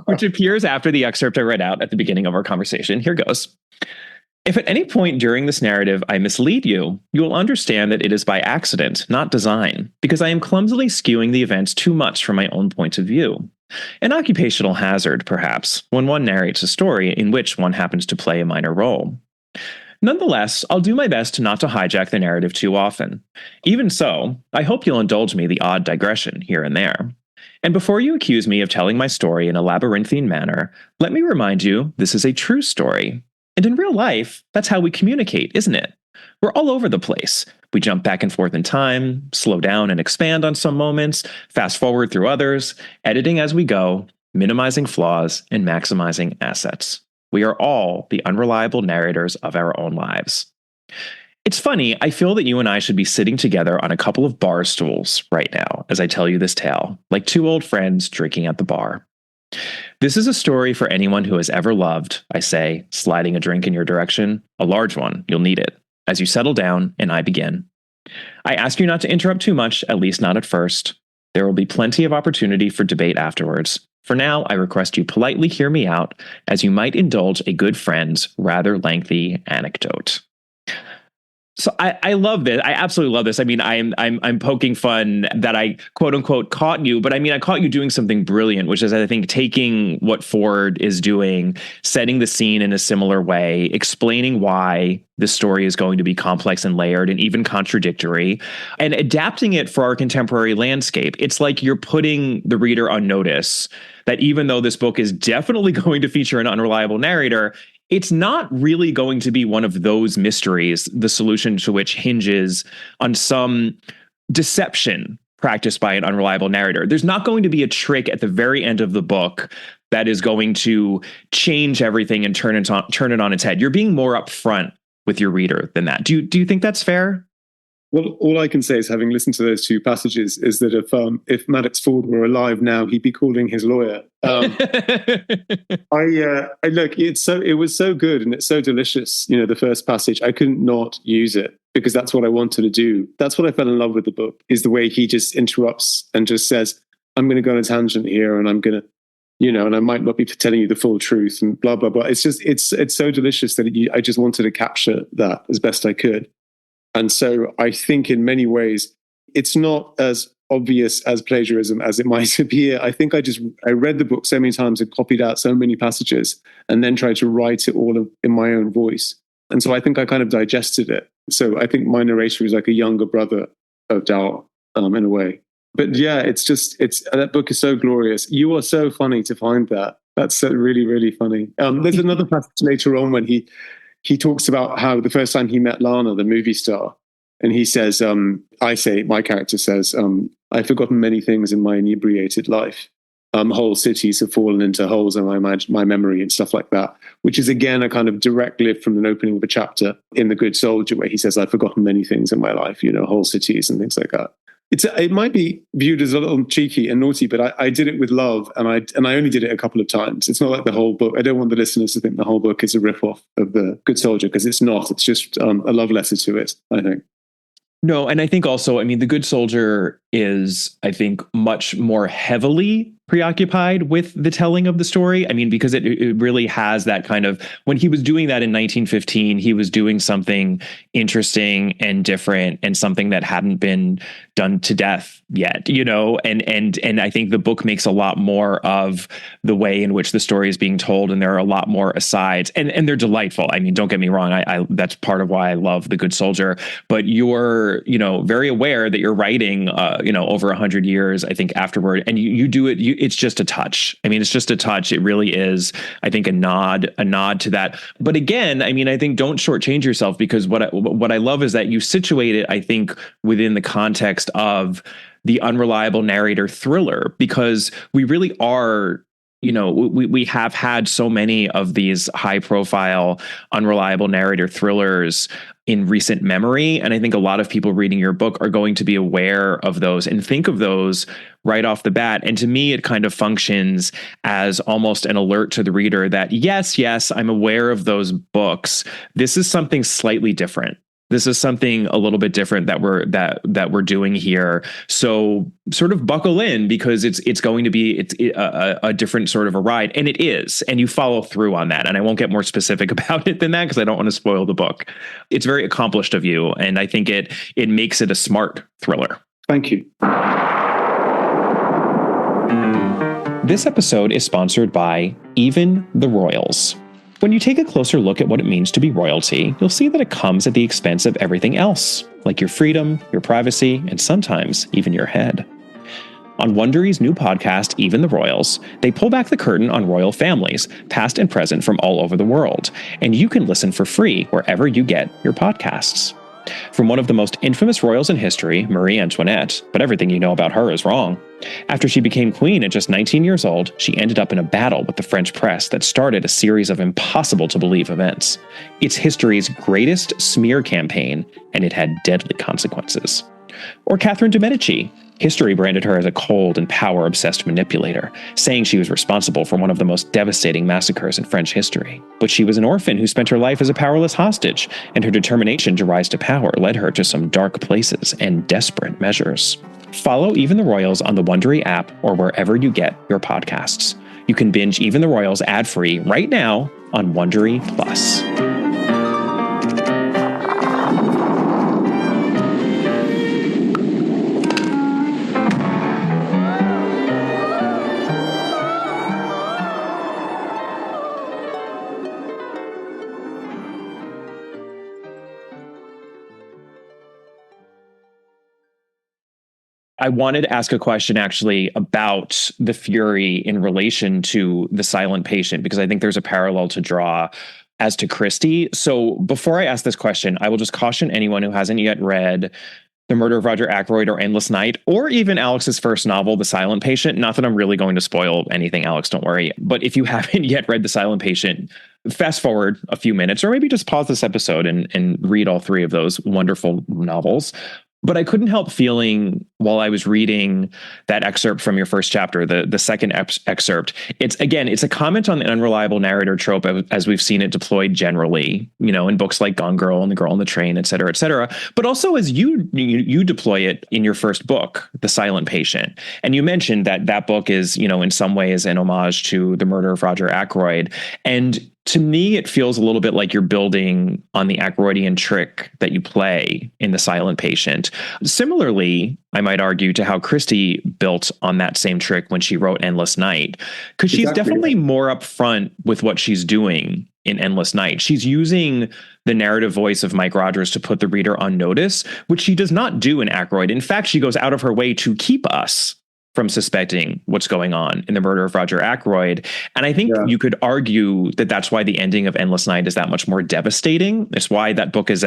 which appears after the excerpt I read out at the beginning of our conversation. Here goes. If at any point during this narrative I mislead you, you will understand that it is by accident, not design, because I am clumsily skewing the events too much from my own point of view. An occupational hazard, perhaps, when one narrates a story in which one happens to play a minor role. Nonetheless, I'll do my best not to hijack the narrative too often. Even so, I hope you'll indulge me the odd digression here and there. And before you accuse me of telling my story in a labyrinthine manner, let me remind you this is a true story. And in real life, that's how we communicate, isn't it? We're all over the place. We jump back and forth in time, slow down and expand on some moments, fast forward through others, editing as we go, minimizing flaws, and maximizing assets. We are all the unreliable narrators of our own lives. It's funny, I feel that you and I should be sitting together on a couple of bar stools right now as I tell you this tale, like two old friends drinking at the bar. This is a story for anyone who has ever loved, I say, sliding a drink in your direction, a large one, you'll need it, as you settle down and I begin. I ask you not to interrupt too much, at least not at first. There will be plenty of opportunity for debate afterwards. For now, I request you politely hear me out, as you might indulge a good friend's rather lengthy anecdote. So I love this. I absolutely love this. I mean, I'm poking fun that I quote unquote caught you, but I mean, I caught you doing something brilliant, which is I think taking what Ford is doing, setting the scene in a similar way, explaining why the story is going to be complex and layered and even contradictory, and adapting it for our contemporary landscape. It's like you're putting the reader on notice that even though this book is definitely going to feature an unreliable narrator, it's not really going to be one of those mysteries, the solution to which hinges on some deception practiced by an unreliable narrator. There's not going to be a trick at the very end of the book that is going to change everything and turn it on its head. You're being more upfront with your reader than that. Do you think that's fair? Well, all I can say is, having listened to those two passages, is that if Maddox Ford were alive now, he'd be calling his lawyer. I look, it was so good and it's so delicious. The first passage, I couldn't not use it because that's what I wanted to do. That's what I fell in love with the book, is the way he just interrupts and just says, "I'm going to go on a tangent here, and I'm going to." And I might not be telling you the full truth and blah, blah, blah. It's just, it's so delicious that I just wanted to capture that as best I could. And so I think in many ways, it's not as obvious as plagiarism as it might appear. I think I read the book so many times and copied out so many passages and then tried to write it all in my own voice. And so I think I kind of digested it. So I think my narrator is like a younger brother of Dowell in a way. But yeah, that book is so glorious. You are so funny to find that. That's so really, really funny. There's another passage later on when he talks about how the first time he met Lana, the movie star, and he says, my character says, I've forgotten many things in my inebriated life. Whole cities have fallen into holes in my memory and stuff like that, which is again a kind of direct lift from an opening of a chapter in The Good Soldier, where he says, I've forgotten many things in my life, whole cities and things like that. It might be viewed as a little cheeky and naughty, but I did it with love, and I only did it a couple of times. It's not like the whole book. I don't want the listeners to think the whole book is a riff-off of The Good Soldier, because it's not. It's just a love letter to it, I think. No, and I think also, The Good Soldier is, I think, much more heavily preoccupied with the telling of the story. Because it really has that kind of, when he was doing that in 1915, he was doing something interesting and different and something that hadn't been done to death yet, and I think the book makes a lot more of the way in which the story is being told, and there are a lot more asides, and they're delightful. Don't get me wrong. I that's part of why I love The Good Soldier, but you're, very aware that you're writing, over 100 years, I think, afterward, and you do it. It's just a touch. It's just a touch. It really is, I think, a nod to that. But again, I think don't shortchange yourself, because what I love is that you situate it, I think, within the context of the unreliable narrator thriller, because we really are, we have had so many of these high profile, unreliable narrator thrillers in recent memory. And I think a lot of people reading your book are going to be aware of those and think of those right off the bat. And to me, it kind of functions as almost an alert to the reader that, yes, I'm aware of those books. This is something slightly different. This is something a little bit different that we're doing here. So sort of buckle in, because it's going to be a different sort of a ride, and it is. And you follow through on that. And I won't get more specific about it than that, because I don't want to spoil the book. It's very accomplished of you, and I think it makes it a smart thriller. Thank you. This episode is sponsored by Even the Royals. When you take a closer look at what it means to be royalty, you'll see that it comes at the expense of everything else, like your freedom, your privacy, and sometimes even your head. On Wondery's new podcast, Even the Royals, they pull back the curtain on royal families, past and present, from all over the world, and you can listen for free wherever you get your podcasts. From one of the most infamous royals in history, Marie Antoinette, but everything you know about her is wrong. After she became queen at just 19 years old, she ended up in a battle with the French press that started a series of impossible-to-believe events. It's history's greatest smear campaign, and it had deadly consequences. Or Catherine de Medici. History branded her as a cold and power-obsessed manipulator, saying she was responsible for one of the most devastating massacres in French history. But she was an orphan who spent her life as a powerless hostage, and her determination to rise to power led her to some dark places and desperate measures. Follow Even the Royals on the Wondery app or wherever you get your podcasts. You can binge Even the Royals ad-free right now on Wondery Plus. I wanted to ask a question actually about the Fury in relation to The Silent Patient, because I think there's a parallel to draw as to Christie. So before I ask this question, I will just caution anyone who hasn't yet read The Murder of Roger Ackroyd or Endless Night, or even Alex's first novel, The Silent Patient. Not that I'm really going to spoil anything, Alex, don't worry. But if you haven't yet read The Silent Patient, fast forward a few minutes, or maybe just pause this episode and read all three of those wonderful novels. But I couldn't help feeling while I was reading that excerpt from your first chapter, the second excerpt, it's a comment on the unreliable narrator trope as we've seen it deployed generally, in books like Gone Girl and The Girl on the Train, et cetera, but also as you deploy it in your first book, The Silent Patient. And you mentioned that book is, in some ways an homage to The Murder of Roger Ackroyd. And to me, it feels a little bit like you're building on the Ackroydian trick that you play in The Silent Patient. Similarly, I might argue, to how Christie built on that same trick when she wrote Endless Night, because she's definitely more upfront with what she's doing in Endless Night. She's using the narrative voice of Mike Rogers to put the reader on notice, which she does not do in Ackroyd. In fact, she goes out of her way to keep us from suspecting what's going on in the murder of Roger Ackroyd. And I think you could argue that that's why the ending of Endless Night is that much more devastating. It's why that book is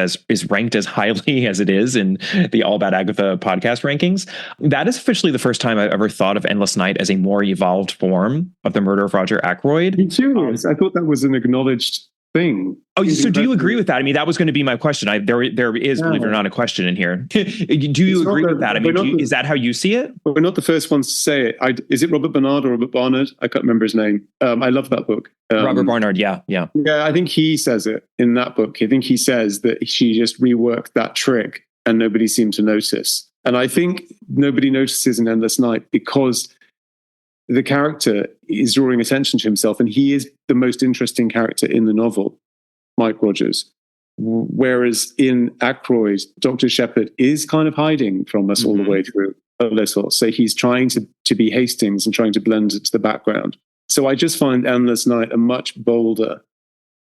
ranked as highly as it is in the All About Agatha podcast rankings. That is officially the first time I've ever thought of Endless Night as a more evolved form of the murder of Roger Ackroyd. Me too. I thought that was an acknowledged thing. Oh, so do you agree with that? I mean, that was going to be my question. There is, believe it or not, a question in here. Do you agree with that? I mean, is that how you see it? We're not the first ones to say it. Is it Robert Barnard or Robert Barnard? I can't remember his name. I love that book. Robert Barnard, yeah. Yeah, I think he says it in that book. I think he says that she just reworked that trick and nobody seemed to notice. And I think nobody notices in Endless Night because the character is drawing attention to himself, and he is the most interesting character in the novel, Mike Rogers. Whereas in Ackroyd, Dr. Shepherd is kind of hiding from us all the way through a little. So he's trying to be Hastings and trying to blend into the background. So I just find Endless Night a much bolder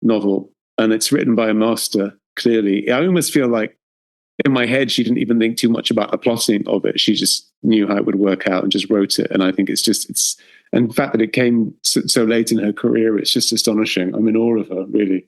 novel, and it's written by a master, clearly. I almost feel like in my head, she didn't even think too much about the plotting of it. She just knew how it would work out and just wrote it. And I think and the fact that it came so late in her career, it's just astonishing. I'm in awe of her, really.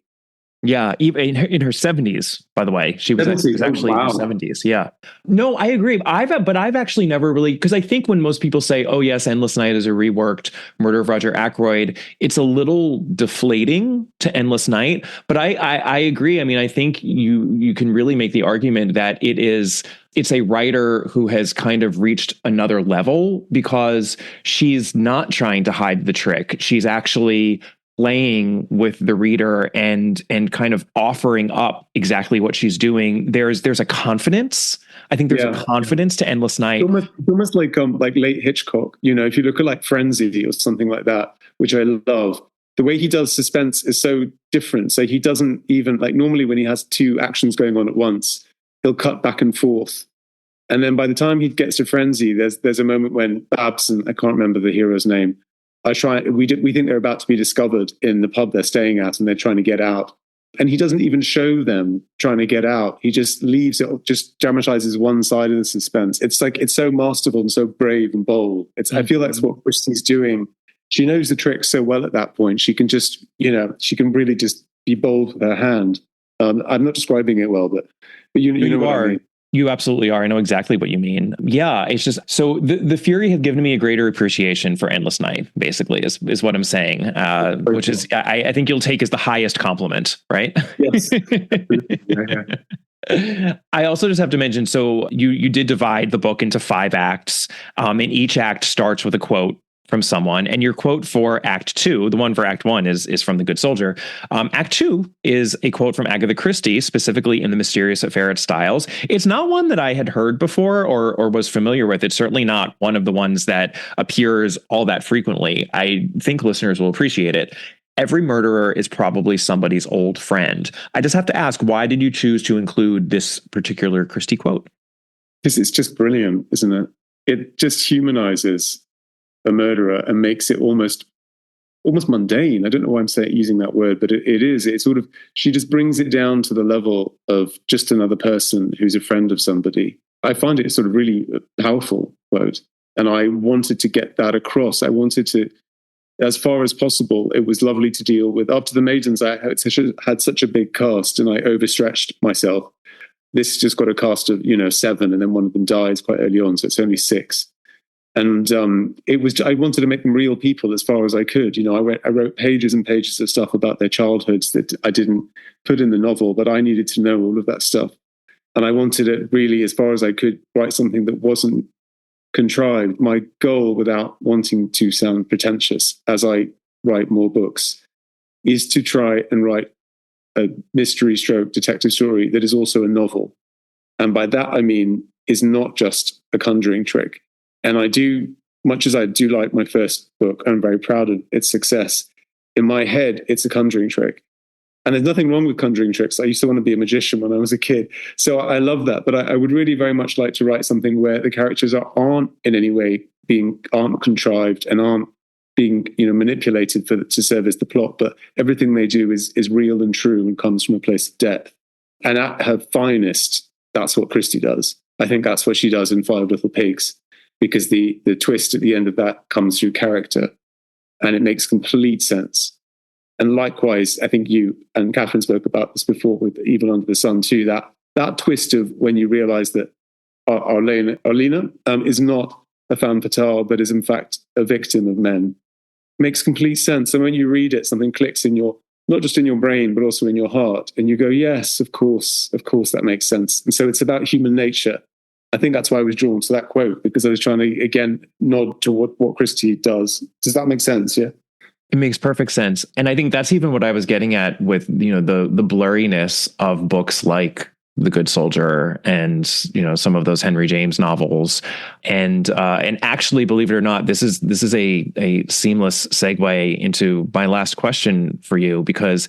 Yeah, even in her 70s, by the way, she was actually in her 70s. Yeah, no, I agree. But I've actually never really, because I think when most people say, "Oh yes, Endless Night is a reworked Murder of Roger Ackroyd," it's a little deflating to Endless Night. But I agree. I mean, I think you can really make the argument that it's a writer who has kind of reached another level because she's not trying to hide the trick. She's actually playing with the reader and kind of offering up exactly what she's doing. There's a confidence. I think there's a confidence to Endless Night. Almost like late Hitchcock. You know, if you look at like Frenzy or something like that, which I love, the way he does suspense is so different. So he doesn't even, like, normally when he has two actions going on at once, he'll cut back and forth. And then by the time he gets to Frenzy, there's a moment when Babs, and I can't remember the hero's name, we think they're about to be discovered in the pub they're staying at, and they're trying to get out. And he doesn't even show them trying to get out. He just leaves it, just dramatizes one side of the suspense. It's like, it's so masterful and so brave and bold. I feel that's what Christie's doing. She knows the trick so well at that point. She can just, she can really just be bold with her hand. I'm not describing it well, but you know what I mean. You absolutely are. I know exactly what you mean. Yeah, it's just, so the Fury have given me a greater appreciation for Endless Night, basically, is what I'm saying, which is, I think you'll take as the highest compliment, right? Yes. I also just have to mention, so you did divide the book into 5 acts, and each act starts with a quote from someone, and your quote for Act 2, the one for Act 1 is from The Good Soldier. Act 2 is a quote from Agatha Christie, specifically in The Mysterious Affair at Styles. It's not one that I had heard before or was familiar with. It's certainly not one of the ones that appears all that frequently. I think listeners will appreciate it. Every murderer is probably somebody's old friend. I just have to ask, why did you choose to include this particular Christie quote? Because it's just brilliant, isn't it? It just humanizes a murderer and makes it almost mundane. I don't know why I'm using that word, but it is. It's sort of, she just brings it down to the level of just another person who's a friend of somebody. I find it sort of really powerful quote, and I wanted to get that across. I wanted to, as far as possible, it was lovely to deal with. After The Maidens, I had such a big cast, and I overstretched myself. This just got a cast of 7, and then one of them dies quite early on, so it's only 6. And I wanted to make them real people as far as I could. I wrote pages and pages of stuff about their childhoods that I didn't put in the novel, but I needed to know all of that stuff. And I wanted it really, as far as I could, write something that wasn't contrived. My goal, without wanting to sound pretentious as I write more books, is to try and write a mystery stroke detective story that is also a novel. And by that, I mean, is not just a conjuring trick. And I do, much as I do like my first book, I'm very proud of its success. In my head, it's a conjuring trick. And there's nothing wrong with conjuring tricks. I used to want to be a magician when I was a kid. So I love that. But I would really very much like to write something where the characters aren't in any way aren't contrived and aren't being manipulated to service the plot. But everything they do is real and true and comes from a place of depth. And at her finest, that's what Christie does. I think that's what she does in 5 Little Pigs. because the twist at the end of that comes through character, and it makes complete sense. And likewise, I think you and Catherine spoke about this before with Evil Under the Sun too, that twist of when you realize that Arlena is not a femme fatale, but is in fact a victim of men, makes complete sense. And when you read it, something clicks in your, not just in your brain, but also in your heart. And you go, yes, of course, that makes sense. And so it's about human nature. I think that's why I was drawn to that quote, because I was trying to, again, nod to what Christie does. Does that make sense? Yeah. It makes perfect sense. And I think that's even what I was getting at with, the blurriness of books like The Good Soldier and, some of those Henry James novels. And actually, believe it or not, this is a seamless segue into my last question for you, because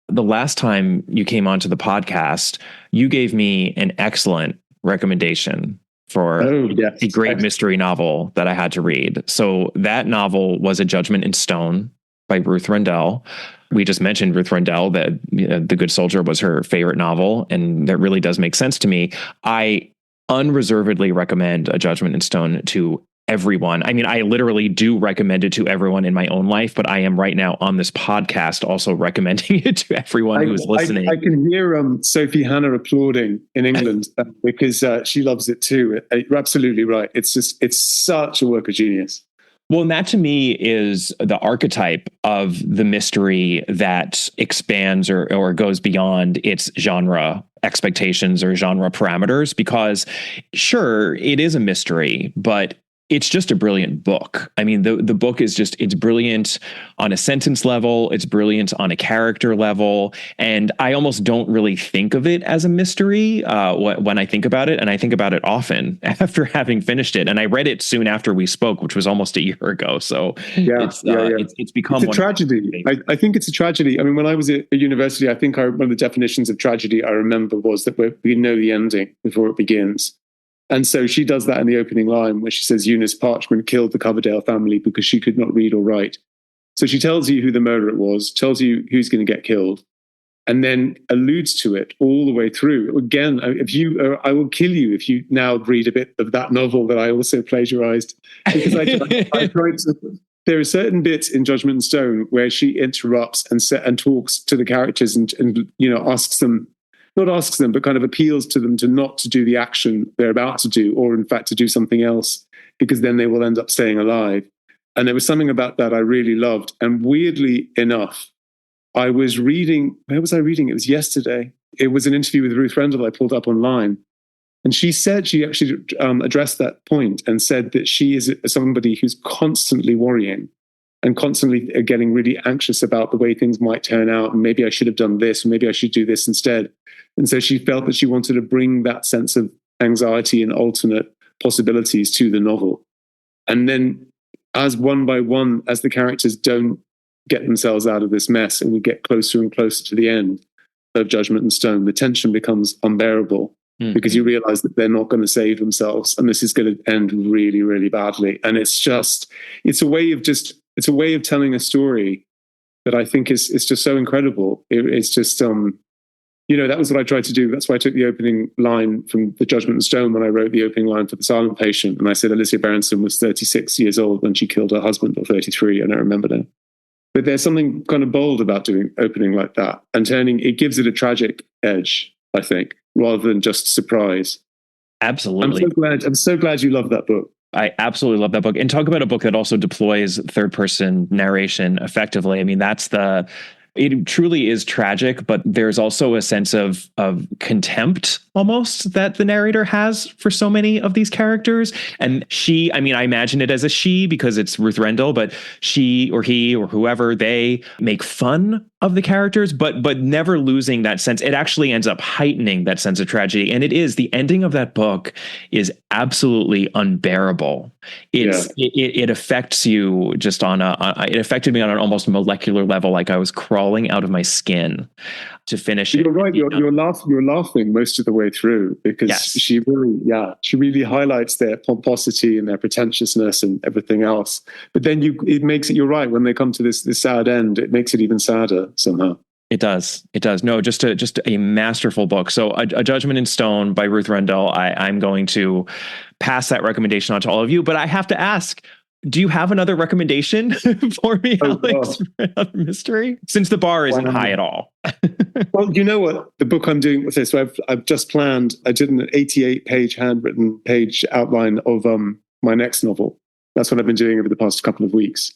the last time you came onto the podcast, you gave me an excellent recommendation for a great mystery novel that I had to read. So that novel was A Judgment in Stone by Ruth Rendell. We just mentioned Ruth Rendell, that The Good Soldier was her favorite novel, and that really does make sense to me. I unreservedly recommend A Judgment in Stone to everyone. I mean, I literally do recommend it to everyone in my own life, but I am right now on this podcast also recommending it to everyone who's listening. I can hear Sophie Hannah applauding in England because she loves it too. You're absolutely right. It's such a work of genius. Well, and that to me is the archetype of the mystery that expands or goes beyond its genre expectations or genre parameters, because sure, it is a mystery, but it's just a brilliant book. I mean, the book is it's brilliant on a sentence level. It's brilliant on a character level. And I almost don't really think of it as a mystery when I think about it. And I think about it often after having finished it. And I read it soon after we spoke, which was almost a year ago. So it's become a tragedy. I think it's a tragedy. I mean, when I was at university, I think one of the definitions of tragedy I remember was that we know the ending before it begins. And so she does that in the opening line where she says Eunice Parchment killed the Coverdale family because she could not read or write. So she tells you who the murderer was, tells you who's going to get killed, and then alludes to it all the way through. Again, I will kill you if you now read a bit of that novel that I also plagiarized. Because I tried to, there are certain bits in Judgment in Stone where she interrupts and talks to the characters and asks them, not asks them, but kind of appeals to them to not to do the action they're about to do, or in fact to do something else, because then they will end up staying alive. And there was something about that I really loved. And weirdly enough, I was reading, where was I reading? It was yesterday. It was an interview with Ruth Rendell I pulled up online. And she said, she actually addressed that point and said that she is somebody who's constantly worrying and constantly getting really anxious about the way things might turn out. And maybe I should have done this, or maybe I should do this instead. And so she felt that she wanted to bring that sense of anxiety and alternate possibilities to the novel. And then as one by one, as the characters don't get themselves out of this mess and we get closer and closer to the end of Judgment in Stone, the tension becomes unbearable because you realize that they're not going to save themselves and this is going to end really, really badly. And it's a way of telling a story that I think is just so incredible. It's just, that was what I tried to do. That's why I took the opening line from The Judgment in Stone when I wrote the opening line for The Silent Patient. And I said Alicia Berenson was 36 years old when she killed her husband, or 33, I don't remember now. But there's something kind of bold about doing opening like that and it gives it a tragic edge, I think, rather than just surprise. Absolutely. I'm so glad you love that book. I absolutely love that book. And talk about a book that also deploys third person narration effectively. I mean, it truly is tragic, but there's also a sense of contempt almost that the narrator has for so many of these characters. And I imagine it as a she because it's Ruth Rendell, but she or he or whoever, they make fun of the characters, but never losing that sense. It actually ends up heightening that sense of tragedy. And the ending of that book is absolutely unbearable. It affects you just it affected me on an almost molecular level. Like I was crawling out of my skin to finish it. You're right. You're laughing most of the way through because she really highlights their pomposity and their pretentiousness and everything else. But then you're right. When they come to this sad end, it makes it even sadder somehow. It does. No, just a masterful book. So A Judgment in Stone by Ruth Rendell. I'm going to pass that recommendation on to all of you. But I have to ask, do you have another recommendation for me, Alex, for another mystery? Since the bar isn't high at all. Well, you know what? The book I'm doing with this, so I've just planned, I did an 88-page handwritten page outline of my next novel. That's what I've been doing over the past couple of weeks.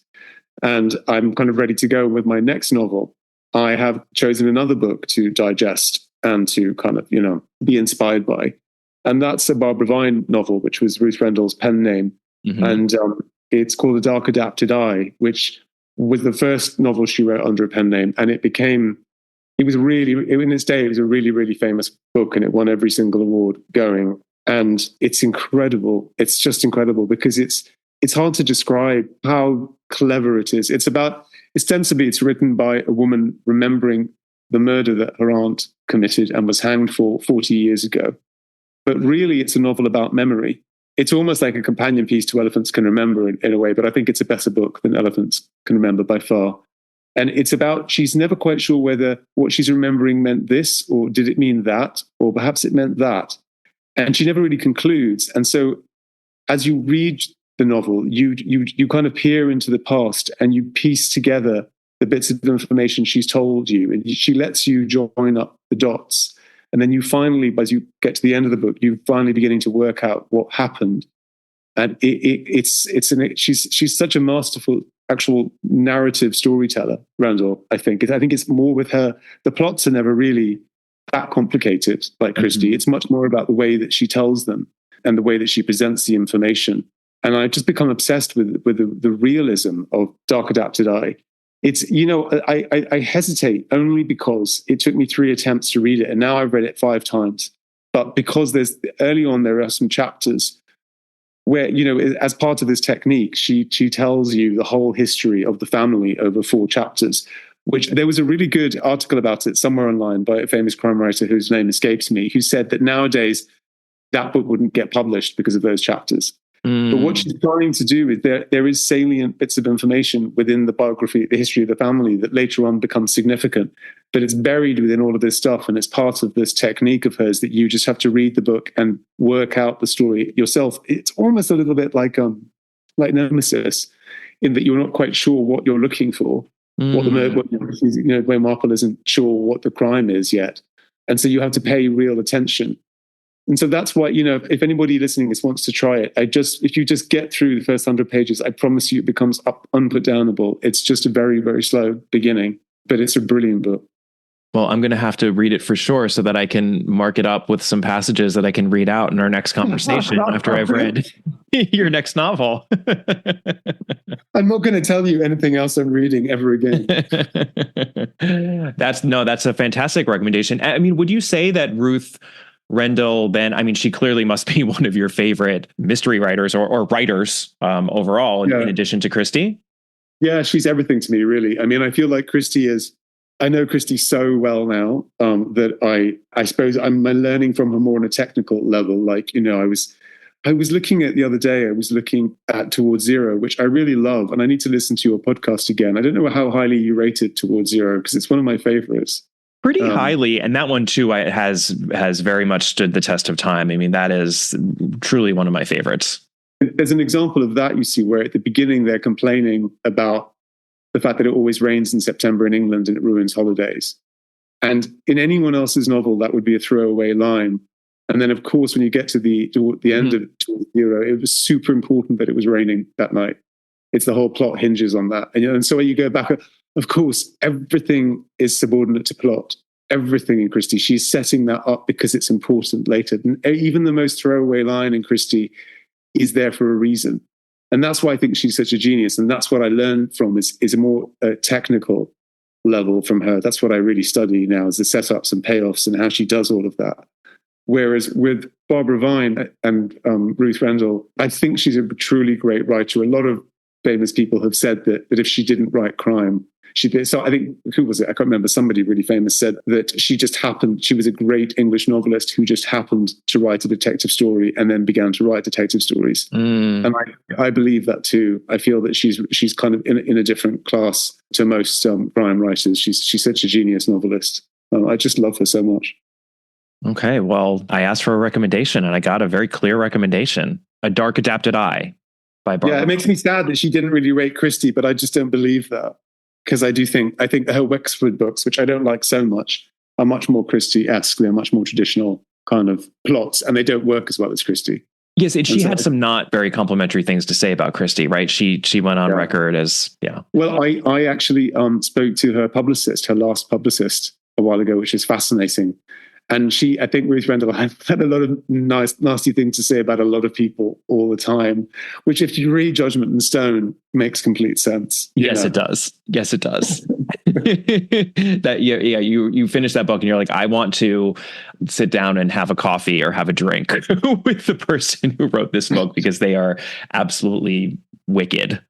And I'm kind of ready to go with my next novel. I have chosen another book to digest and to kind of, be inspired by. And that's a Barbara Vine novel, which was Ruth Rendell's pen name. Mm-hmm. And it's called A Dark Adapted Eye, which was the first novel she wrote under a pen name. And in its day, it was a really, really famous book, and it won every single award going. And it's incredible. It's just incredible because it's hard to describe how clever it is. Ostensibly, it's written by a woman remembering the murder that her aunt committed and was hanged for 40 years ago. But really, it's a novel about memory. It's almost like a companion piece to Elephants Can Remember in a way, but I think it's a better book than Elephants Can Remember by far. And it's about, she's never quite sure whether what she's remembering meant this, or did it mean that, or perhaps it meant that. And she never really concludes. And so as you read the novel, you kind of peer into the past and you piece together the bits of information she's told you, and she lets you join up the dots. And then you finally, as you get to the end of the book, you're finally beginning to work out what happened. And she's such a masterful actual narrative storyteller, Rendell, I think. I think it's more with her. The plots are never really that complicated like Christie. Mm-hmm. It's much more about the way that she tells them and the way that she presents the information. And I've just become obsessed with the realism of Dark Adapted Eye. It's, I hesitate only because it took me 3 attempts to read it, and now I've read it 5 times. But because early on there are some chapters where, as part of this technique, she tells you the whole history of the family over 4 chapters, which there was a really good article about it somewhere online by a famous crime writer whose name escapes me, who said that nowadays that book wouldn't get published because of those chapters. But what she's trying to do is there is salient bits of information within the biography, the history of the family, that later on becomes significant. But it's buried within all of this stuff, and it's part of this technique of hers that you just have to read the book and work out the story yourself. It's almost a little bit like Nemesis, in that you're not quite sure what you're looking for, what the murder, where Marple isn't sure what the crime is yet, and so you have to pay real attention. And so that's why, if anybody listening wants to try it, if you just get through the first 100 pages, I promise you it becomes unputdownable. It's just a very, very slow beginning, but it's a brilliant book. Well, I'm going to have to read it for sure so that I can mark it up with some passages that I can read out in our next conversation after I've read your next novel. I'm not going to tell you anything else I'm reading ever again. That's a fantastic recommendation. I mean, would you say that Ruth Rendell, then, she clearly must be one of your favorite mystery writers or writers overall, in addition to Christie? Yeah, she's everything to me, really. I feel like I know Christie so well now that I suppose I'm learning from her more on a technical level. Like, I was looking at the other day, I was looking at Towards Zero, which I really love. And I need to listen to your podcast again. I don't know how highly you rated Towards Zero, because it's one of my favorites. Pretty highly, and that one too has very much stood the test of time. That is truly one of my favorites. There's an example of that, you see, where at the beginning they're complaining about the fact that it always rains in September in England and it ruins holidays. And in anyone else's novel, that would be a throwaway line. And then, of course, when you get to the end of Zero, it was super important that it was raining that night. It's the whole plot hinges on that. And so when you go back, of course, everything is subordinate to plot. Everything in Christie. She's setting that up because it's important later. And even the most throwaway line in Christie is there for a reason. And that's why I think she's such a genius. And that's what I learned from is a more technical level from her. That's what I really study now, is the setups and payoffs and how she does all of that. Whereas with Barbara Vine and Ruth Rendell, I think she's a truly great writer. A lot of famous people have said that if she didn't write crime, she did. So I think, who was it? I can't remember. Somebody really famous said that she was a great English novelist who just happened to write a detective story and then began to write detective stories. And I believe that too. I feel that she's kind of in a different class to most crime writers. She's such a genius novelist. I just love her so much. Okay, well, I asked for a recommendation and I got a very clear recommendation. A Dark Adapted Eye by Barbara. Yeah, it makes me sad that she didn't really rate Christie, but I just don't believe that. Because I think her Wexford books, which I don't like so much, are much more Christie-esque. They're much more traditional kind of plots, and they don't work as well as Christie. Yes, she had some not very complimentary things to say about Christie, right? She went on record as, Well, I actually spoke to her publicist, her last publicist, a while ago, which is fascinating. And I think Ruth Rendell had a lot of nasty things to say about a lot of people all the time, which if you read Judgment in Stone, makes complete sense. It does. Yes, it does. That you finish that book and you're like, I want to sit down and have a coffee or have a drink with the person who wrote this book because they are absolutely wicked.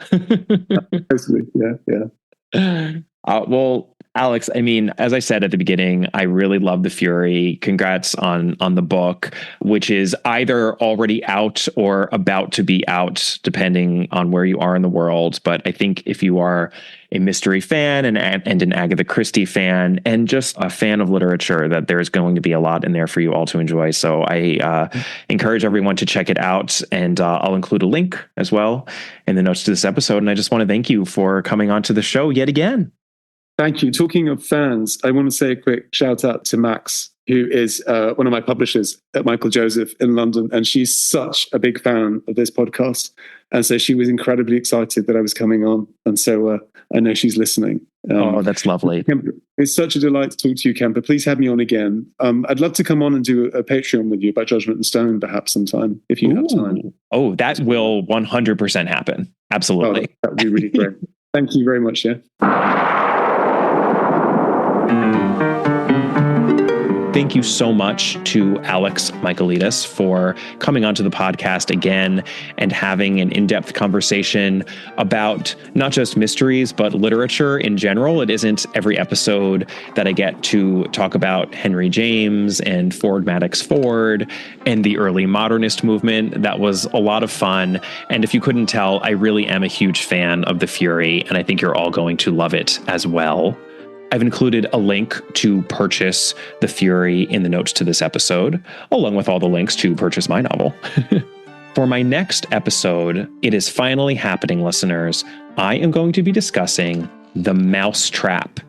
Yeah. Well, Alex, I mean, as I said at the beginning, I really love The Fury. Congrats on the book, which is either already out or about to be out, depending on where you are in the world. But I think if you are a mystery fan and an Agatha Christie fan and just a fan of literature, that there's going to be a lot in there for you all to enjoy. So I encourage everyone to check it out. And I'll include a link as well in the notes to this episode. And I just want to thank you for coming on to the show yet again. Thank you. Talking of fans, I want to say a quick shout out to Max, who is one of my publishers at Michael Joseph in London. And she's such a big fan of this podcast. And so she was incredibly excited that I was coming on. And so I know she's listening. That's lovely. Kemper, it's such a delight to talk to you, Kemper. Please have me on again. I'd love to come on and do a Patreon with you about Judgment in Stone, perhaps sometime, if you have time. Oh, that will 100% happen. Absolutely. That would be really great. Thank you very much. Yeah. Thank you so much to Alex Michaelides for coming onto the podcast again and having an in-depth conversation about not just mysteries, but literature in general. It isn't every episode that I get to talk about Henry James and Ford Madox Ford and the early modernist movement. That was a lot of fun. And if you couldn't tell, I really am a huge fan of The Fury, and I think you're all going to love it as well. I've included a link to purchase The Fury in the notes to this episode, along with all the links to purchase my novel. For my next episode, it is finally happening, listeners. I am going to be discussing The Mousetrap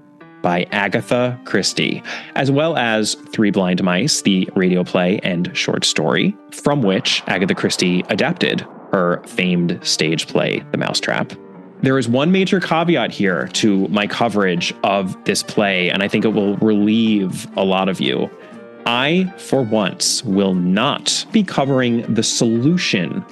by Agatha Christie, as well as Three Blind Mice, the radio play and short story, from which Agatha Christie adapted her famed stage play, The Mousetrap. There is one major caveat here to my coverage of this play, and I think it will relieve a lot of you. I, for once, will not be covering the solution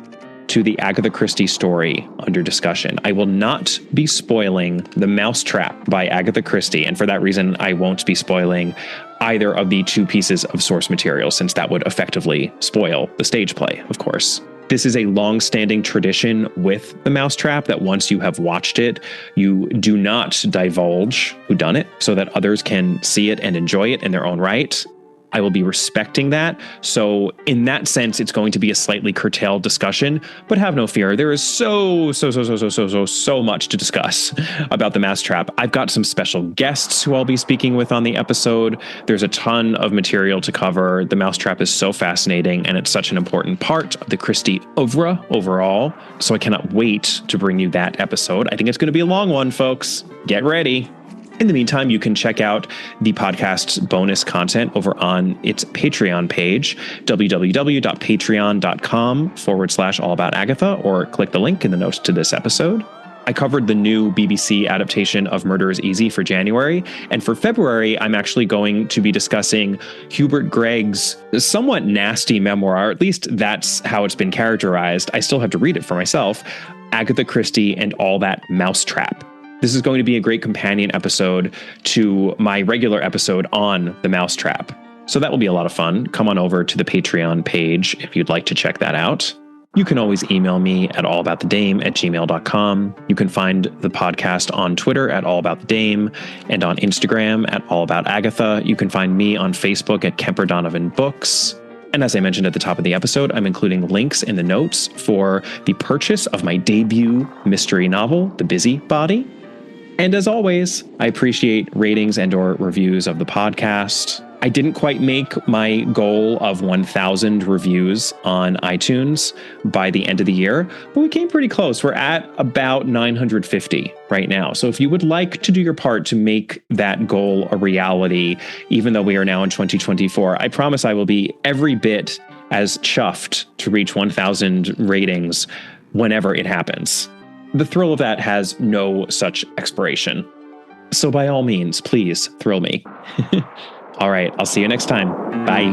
to the Agatha Christie story under discussion. I will not be spoiling The Mousetrap by Agatha Christie, and for that reason, I won't be spoiling either of the two pieces of source material, since that would effectively spoil the stage play, of course. This is a long-standing tradition with The Mousetrap that once you have watched it, you do not divulge whodunit so that others can see it and enjoy it in their own right. I will be respecting that. So in that sense, it's going to be a slightly curtailed discussion, but have no fear. There is so much to discuss about The Mousetrap. I've got some special guests who I'll be speaking with on the episode. There's a ton of material to cover. The Mousetrap is so fascinating, and it's such an important part of the Christie oeuvre overall. So I cannot wait to bring you that episode. I think it's going to be a long one, folks. Get ready. In the meantime, you can check out the podcast's bonus content over on its Patreon page, www.patreon.com/allaboutagatha, or click the link in the notes to this episode. I covered the new BBC adaptation of Murder is Easy for January, and for February, I'm actually going to be discussing Hubert Gregg's somewhat nasty memoir, or at least that's how it's been characterized. I still have to read it for myself, Agatha Christie and All That Mousetrap. This is going to be a great companion episode to my regular episode on The Mousetrap. So that will be a lot of fun. Come on over to the Patreon page if you'd like to check that out. You can always email me at allaboutthedame@gmail.com. You can find the podcast on Twitter at allaboutthedame and on Instagram at allaboutagatha. You can find me on Facebook at Kemper Donovan Books. And as I mentioned at the top of the episode, I'm including links in the notes for the purchase of my debut mystery novel, The Busybody. And as always, I appreciate ratings and/or reviews of the podcast. I didn't quite make my goal of 1,000 reviews on iTunes by the end of the year, but we came pretty close. We're at about 950 right now. So if you would like to do your part to make that goal a reality, even though we are now in 2024, I promise I will be every bit as chuffed to reach 1,000 ratings whenever it happens. The thrill of that has no such expiration. So by all means, please thrill me. All right, I'll see you next time. Bye.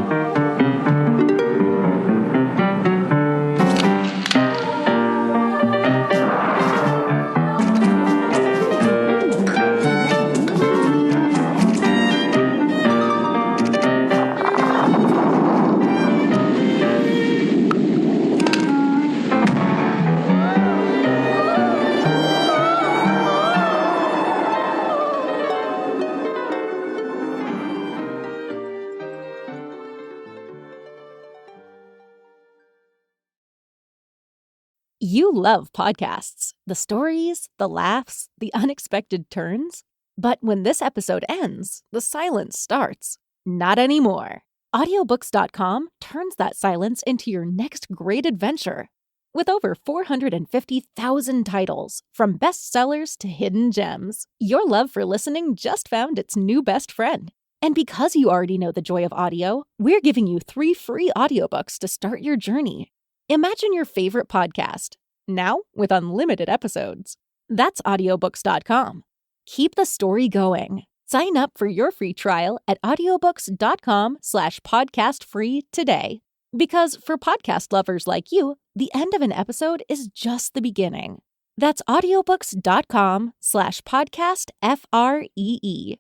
You love podcasts, the stories, the laughs, the unexpected turns. But when this episode ends, the silence starts. Not anymore. Audiobooks.com turns that silence into your next great adventure. With over 450,000 titles, from bestsellers to hidden gems, your love for listening just found its new best friend. And because you already know the joy of audio, we're giving you 3 free audiobooks to start your journey. Imagine your favorite podcast, now with unlimited episodes. That's audiobooks.com. Keep the story going. Sign up for your free trial at audiobooks.com/podcastfree today. Because for podcast lovers like you, the end of an episode is just the beginning. That's audiobooks.com/podcastfree.